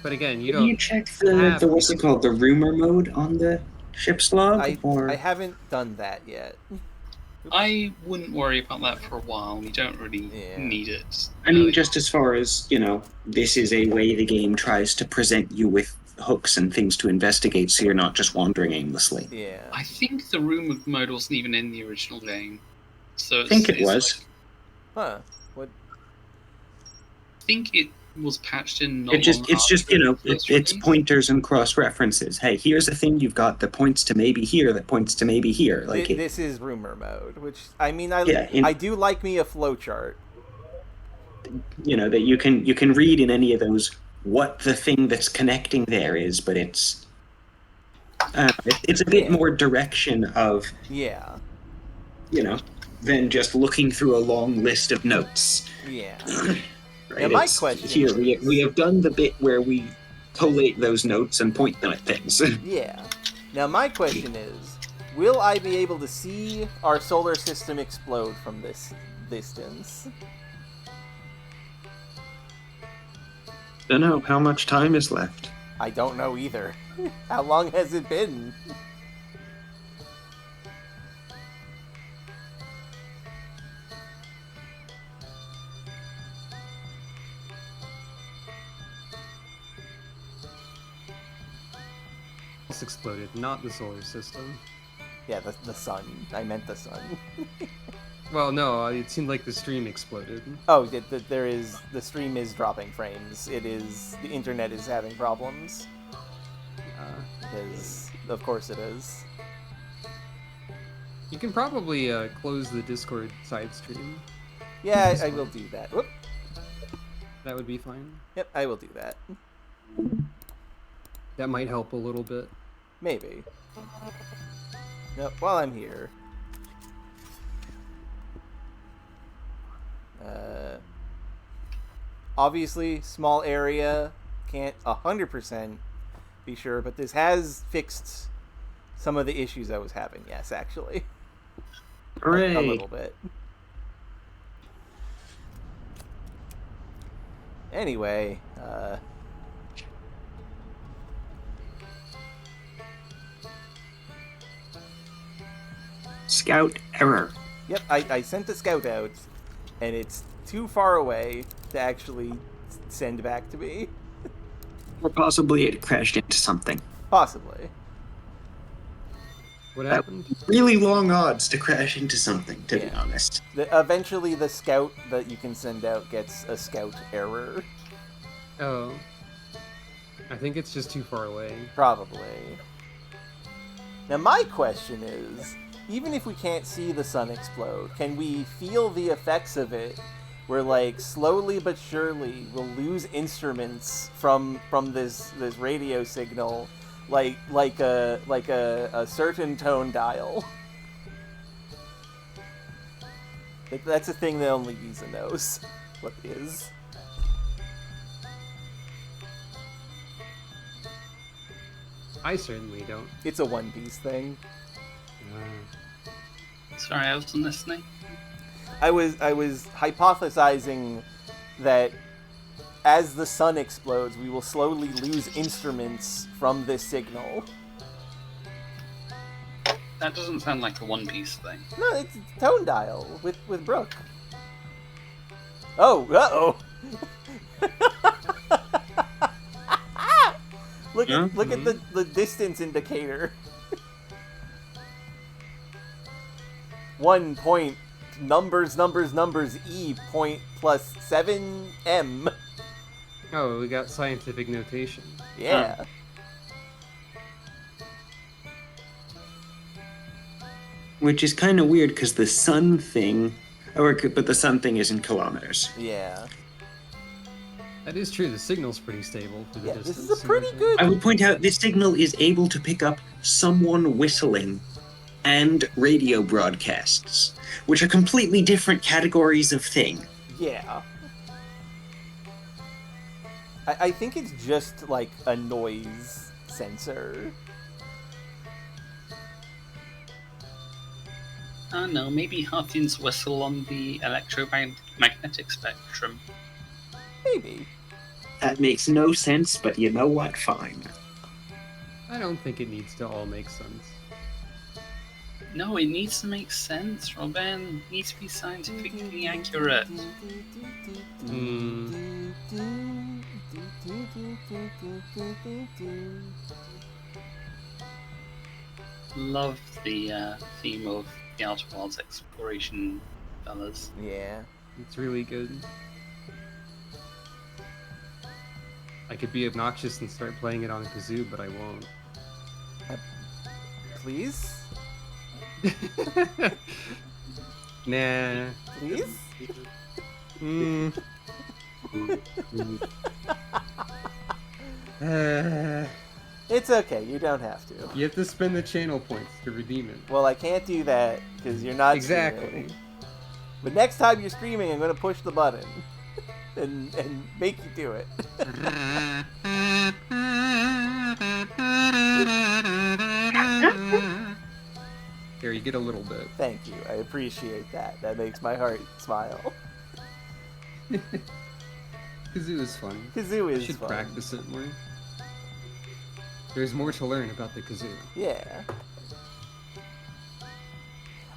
But again, you Can you don't. check have the what's it called, the rumor mode on the ship's log? I haven't done that yet. I wouldn't worry about that for a while. You don't really Yeah. need it. I mean, just as far as, this is a way the game tries to present you with hooks and things to investigate so you're not just wandering aimlessly. Yeah. I think the rumor mode wasn't even in the original game. So I think it was. Huh. What? I think it was patched in. It's just, the first it's release. pointers and cross references. Hey, here's a thing you've got that points to maybe here, that points to maybe here. Like This is rumor mode, which I mean, I Yeah, I do like me a flowchart. that you can read in any of those what the thing that's connecting there is, but it's a bit Yeah. more direction of Yeah. than just looking through a long list of notes. Yeah. Right? Now, my It's- question here is- we have done the bit where we collate those notes and point them at things. Yeah. Now my question is, will I be able to see our solar system explode from this distance? Don't know how much time is left. I don't know either. How long has it been? else exploded, not the solar system. Yeah, the sun. I meant the sun. Well, no, it seemed like the stream exploded. Oh, the stream is dropping frames. The internet is having problems. Because, of course it is. You can probably close the Discord side stream. Yeah, I will do that. Whoop. That would be fine. Yep, I will do that. That might help a little bit. Maybe. No, while I'm here. Obviously, small area, can't 100% be sure, but this has fixed some of the issues I was having, yes, actually. Hooray! A little bit. Anyway, Scout error. yep, I sent the scout out, and it's too far away to actually send back to me. Or possibly it crashed into something. Possibly. What happened? Really long odds to crash into something, to be Yeah. honest. Eventually, the scout that you can send out gets a scout error. Oh. I think it's just too far away. Probably. Now, my question is, even if we can't see the sun explode, can we feel the effects of it? Where, like, slowly but surely, we'll lose instruments from this radio signal, like a certain tone dial. That's a thing that only Visa knows what is. I certainly don't. It's a One Piece thing. Sorry, I wasn't listening. I was hypothesizing that as the sun explodes, we will slowly lose instruments from this signal. That doesn't sound like a One Piece thing. No, it's a tone dial with Brooke. Oh, uh-oh. Look at the distance indicator. 1 point numbers E point plus 7M. Oh, we got scientific notation. Yeah. Which is kind of weird because the sun thing, but the sun thing is in kilometers. Yeah. That is true. The signal's pretty stable for the Yeah, distance. this is a pretty good... I would point out this signal is able to pick up someone whistling and radio broadcasts, which are completely different categories of thing. Yeah. I think it's just, like, a noise sensor. I don't know, maybe Hartians whistle on the electromagnetic spectrum. Maybe. That makes no sense, but you know what? Fine. I don't think it needs to all make sense. No, it needs to make sense, Robin. It needs to be scientifically accurate. Love the theme of the Outer Wilds exploration, fellas. Yeah. It's really good. I could be obnoxious and start playing it on a kazoo, but I won't. Please? Nah. Please? It's okay, you don't have to. You have to spend the channel points to redeem it. Well, I can't do that, because you're not Exactly. streaming. But next time you're streaming, I'm going to push the button. and make you do it. Here, you get a little bit. Thank you, I appreciate that. That makes my heart smile. Kazoo is fun. Kazoo I is should fun. practice it more. There's more to learn about the kazoo. Yeah.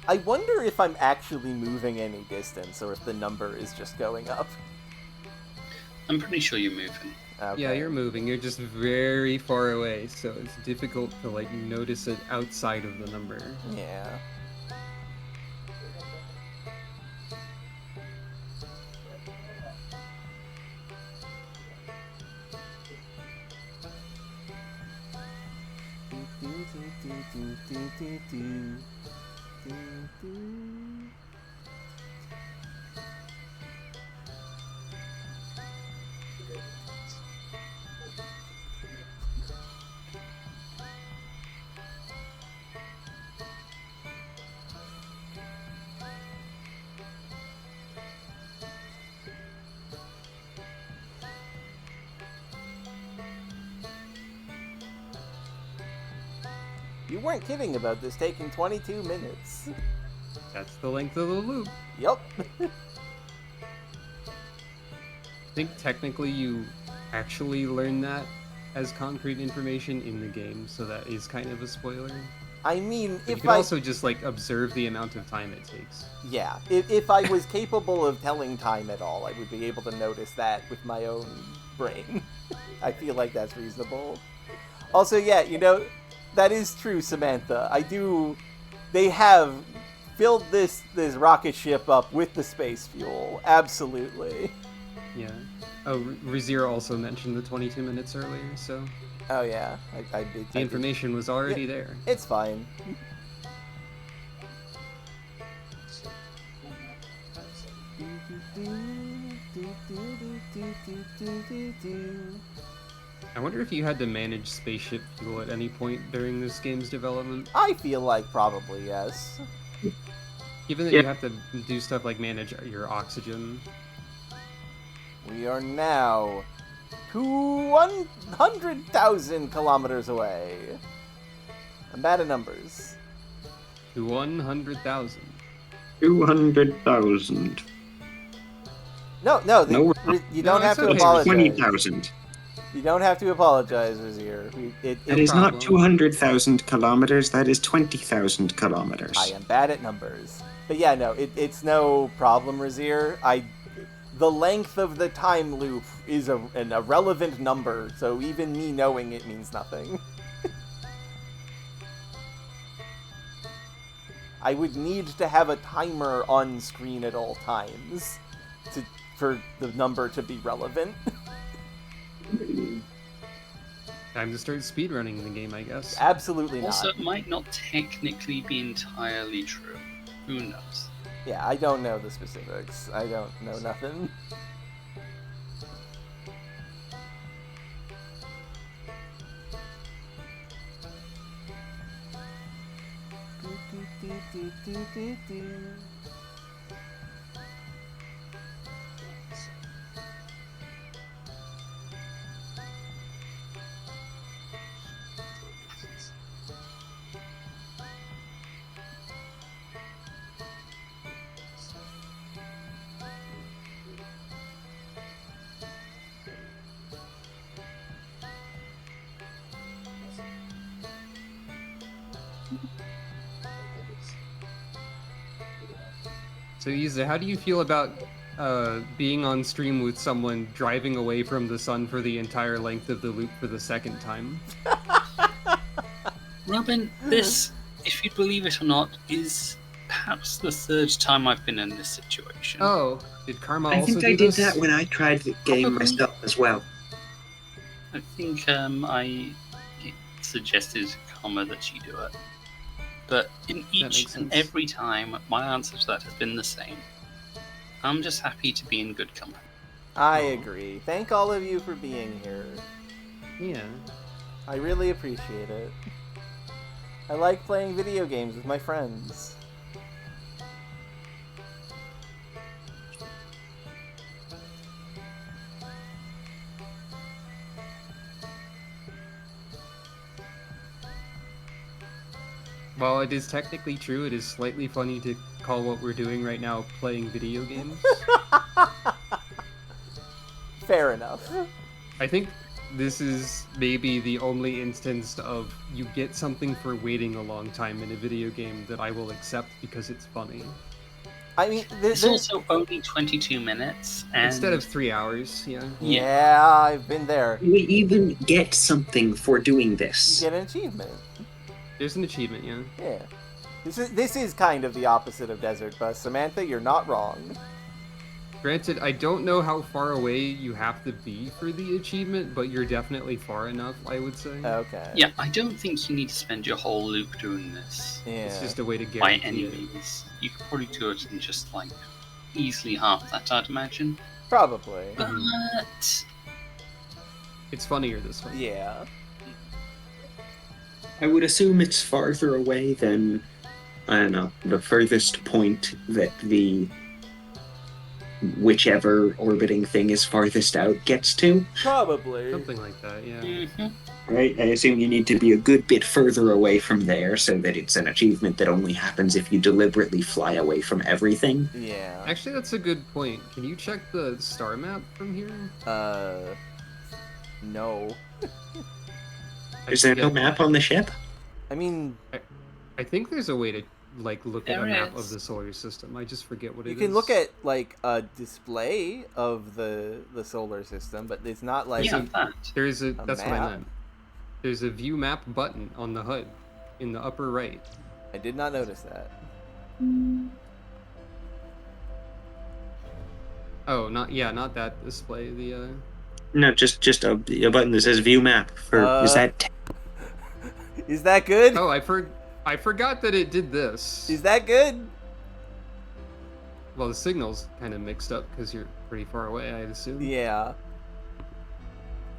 I wonder if I'm actually moving any distance, or if the number is just going up. I'm pretty sure you're moving. Okay. Yeah, you're moving. You're just very far away, so it's difficult to like notice it outside of the number. Yeah. You weren't kidding about this taking 22 minutes. That's the length of the loop. Yep. I think technically you actually learn that as concrete information in the game, so that is kind of a spoiler. I mean, But you if can I... also just like observe the amount of time it takes. Yeah, if I was capable of telling time at all, I would be able to notice that with my own brain. I feel like that's reasonable. Also, yeah, you know, that is true, Samantha. They have filled this rocket ship up with the space fuel. Absolutely. Yeah. Oh, Razir also mentioned the 22 minutes earlier, so Oh, yeah. I did. the information was already there. It's fine. I wonder if you had to manage spaceship fuel at any point during this game's development. I feel like probably yes. Given that you have to do stuff like manage your oxygen. We are now 100,000 kilometers away. I'm bad at numbers. To 100,000. 200,000. No, No, you don't No, have it's to okay. apologize. 20,000. You don't have to apologize, Razir. That is problem. not 200,000 kilometers, that is 20,000 kilometers. I am bad at numbers. But yeah, no, it's no problem, Razir. The length of the time loop is an irrelevant number, so even me knowing it means nothing. I would need to have a timer on screen at all times for the number to be relevant. Time to start speedrunning the game, I guess. Absolutely not. Also, it might not technically be entirely true. Who knows? Yeah, I don't know the specifics. I don't know nothing. So, Isa, how do you feel about being on stream with someone driving away from the sun for the entire length of the loop for the second time? Robin, this, if you believe it or not, is perhaps the third time I've been in this situation. Oh, did Karma I also think do I did this? that when I tried the game Probably. myself as well. I think I suggested Karma that she do it. But in each makes and sense. every time, my answer to that has been the same. I'm just happy to be in good company. I agree. Thank all of you for being here. Yeah. I really appreciate it. I like playing video games with my friends. While it is technically true, it is slightly funny to call what we're doing right now playing video games. Fair enough. I think this is maybe the only instance of you get something for waiting a long time in a video game that I will accept because it's funny. I mean, It's also only 22 minutes, and Instead of 3 hours, yeah. yeah, I've been there. We even get something for doing You this. get an achievement. There's an achievement, yeah. Yeah. This is kind of the opposite of Desert Bus. Samantha, you're not wrong. Granted, I don't know how far away you have to be for the achievement, but you're definitely far enough, I would say. Okay. yeah, I don't think you need to spend your whole loop doing this Yeah. It's just a way to by guarantee any it. means. You could probably do it in just like easily half that, I'd imagine. Probably. But It's funnier this way. Yeah. I would assume it's farther away than, I don't know, the furthest point that the whichever orbiting thing is farthest out gets to. Probably. Something like that, yeah. mhm. Right? I assume you need to be a good bit further away from there so that it's an achievement that only happens if you deliberately fly away from everything. Yeah. Actually, that's a good point. Can you check the star map from here? No. Is there no forget- map on the ship? I mean, I think there's a way to like look at a There map is. of the solar system. I just forget what it you is. can look at like a display of the solar system, but it's not like Yeah, that. There's a. That's what map? I meant. There's a view map button on the HUD, in the upper right. I did not notice that. Oh, not that display. The No, just a button that says view map. Is that Is that good? Oh, I forgot that it did this. Is that good? Well, the signal's kind of mixed up because you're pretty far away, I'd assume. Yeah.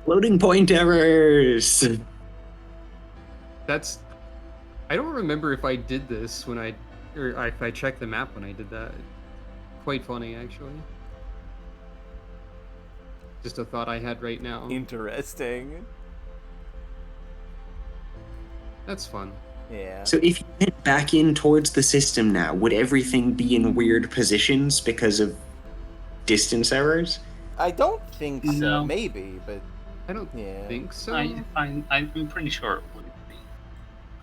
loading point errors? That's. I don't remember if I did this or if I checked the map when I did that. Quite funny, actually. Just a thought I had right now. Interesting. That's fun. Yeah. So if you went back in towards the system now, would everything be in weird positions because of distance errors? I don't think so. No. Maybe, but I don't yeah. think so. I'm pretty sure it would be.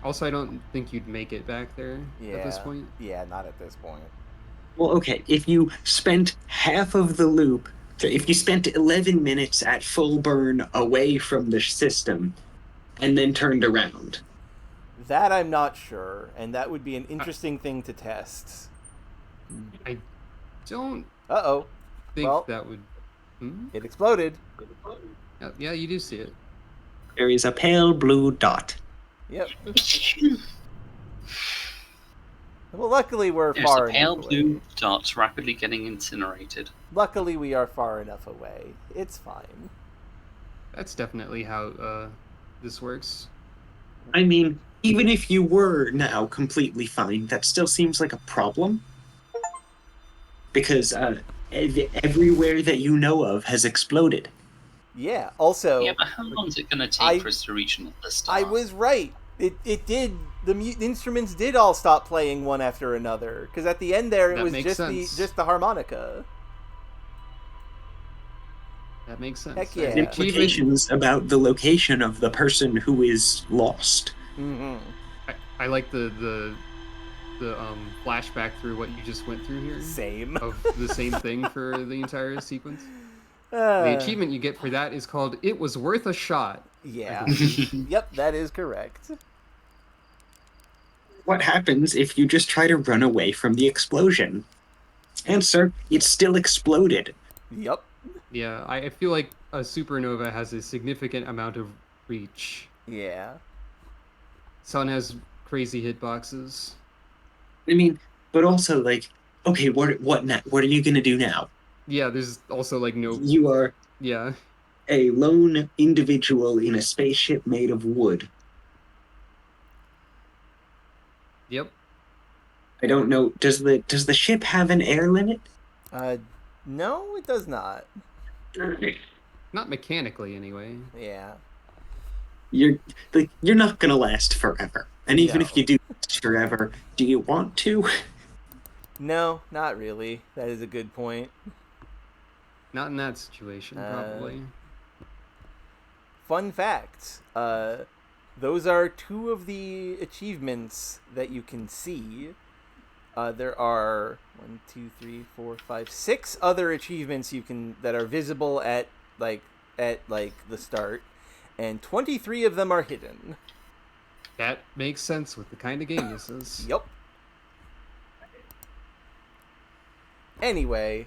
Also, I don't think you'd make it back there Yeah. at this point. Yeah, not at this point. Well, okay, if you spent half of the loop, so if you spent 11 minutes at full burn away from the system, and then turned around, That I'm not sure, and that would be an interesting thing to test. I don't Uh-oh. think Well- that would. Hmm? It exploded. Yeah, you do see it. there is a pale blue dot. Yep. Well, luckily we're There's far a pale enough blue away. dot rapidly getting incinerated. Luckily we are far enough away. It's fine. That's definitely how this works. I mean, even if you were now completely fine, that still seems like a problem. Because everywhere that you know of has exploded. Yeah. Also, Yeah, but how long is it going to take I- for us to reach another star? I was right. It did. The instruments did all stop playing one after another. Because at the end there, it That was makes just sense. the harmonica. That makes sense. Heck yeah. The achievement, Implications about the location of the person who is lost. Mm-hmm. I like the flashback through what you just went through here Same. of the same thing for the entire sequence. The Uh, achievement you get for that is called "It Was Worth a Shot." Yeah. Yep, that is correct. What happens if you just try to run away from the explosion? Answer, it still exploded. Yep. Yeah, I feel like a supernova has a significant amount of reach. Yeah. Sun has crazy hitboxes. I mean, but also like, okay, what now? What are you gonna do now? Yeah, there's also like no. You are Yeah, a lone individual in a spaceship made of wood. yep. I don't know. Does the ship have an air limit? No, it does not. Not mechanically, anyway. Yeah. You're not gonna last forever. And even No. if you do last forever, do you want to? No, not really. That is a good point. Not in that situation, probably. Fun fact. Those are two of the achievements that you can see. There are 6 other achievements that are visible at the start, and 23 of them are hidden. That makes sense with the kind of game this is. Yup. Anyway,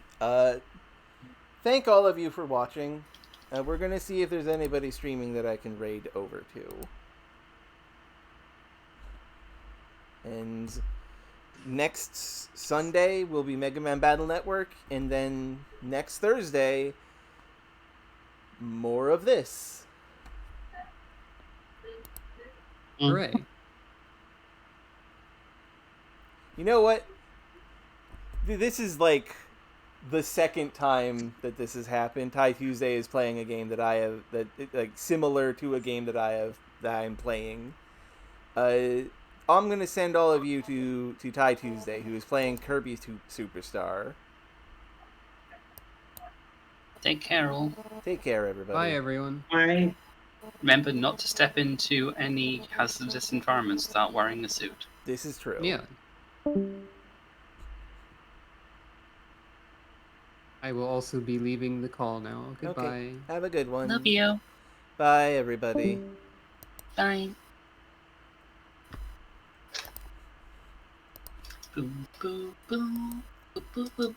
thank all of you for watching. We're gonna see if there's anybody streaming that I can raid over to. And next Sunday will be Mega Man Battle Network, and then next Thursday, more of this. Hooray. You know what? This is like the second time that this has happened. Ty Tuesday is playing a game that I have similar to a game that I'm playing. I'm gonna send all of you to Ty Tuesday, who is playing Kirby Superstar. Take care, all. Take care, everybody. Bye, everyone. Bye. Remember not to step into any hazardous environments without wearing a suit. This is true. Yeah. I will also be leaving the call now. Goodbye. Okay. Have a good one. Love you. Bye, everybody. Bye. Boom, boom, boom, boom, boom, boom, boom.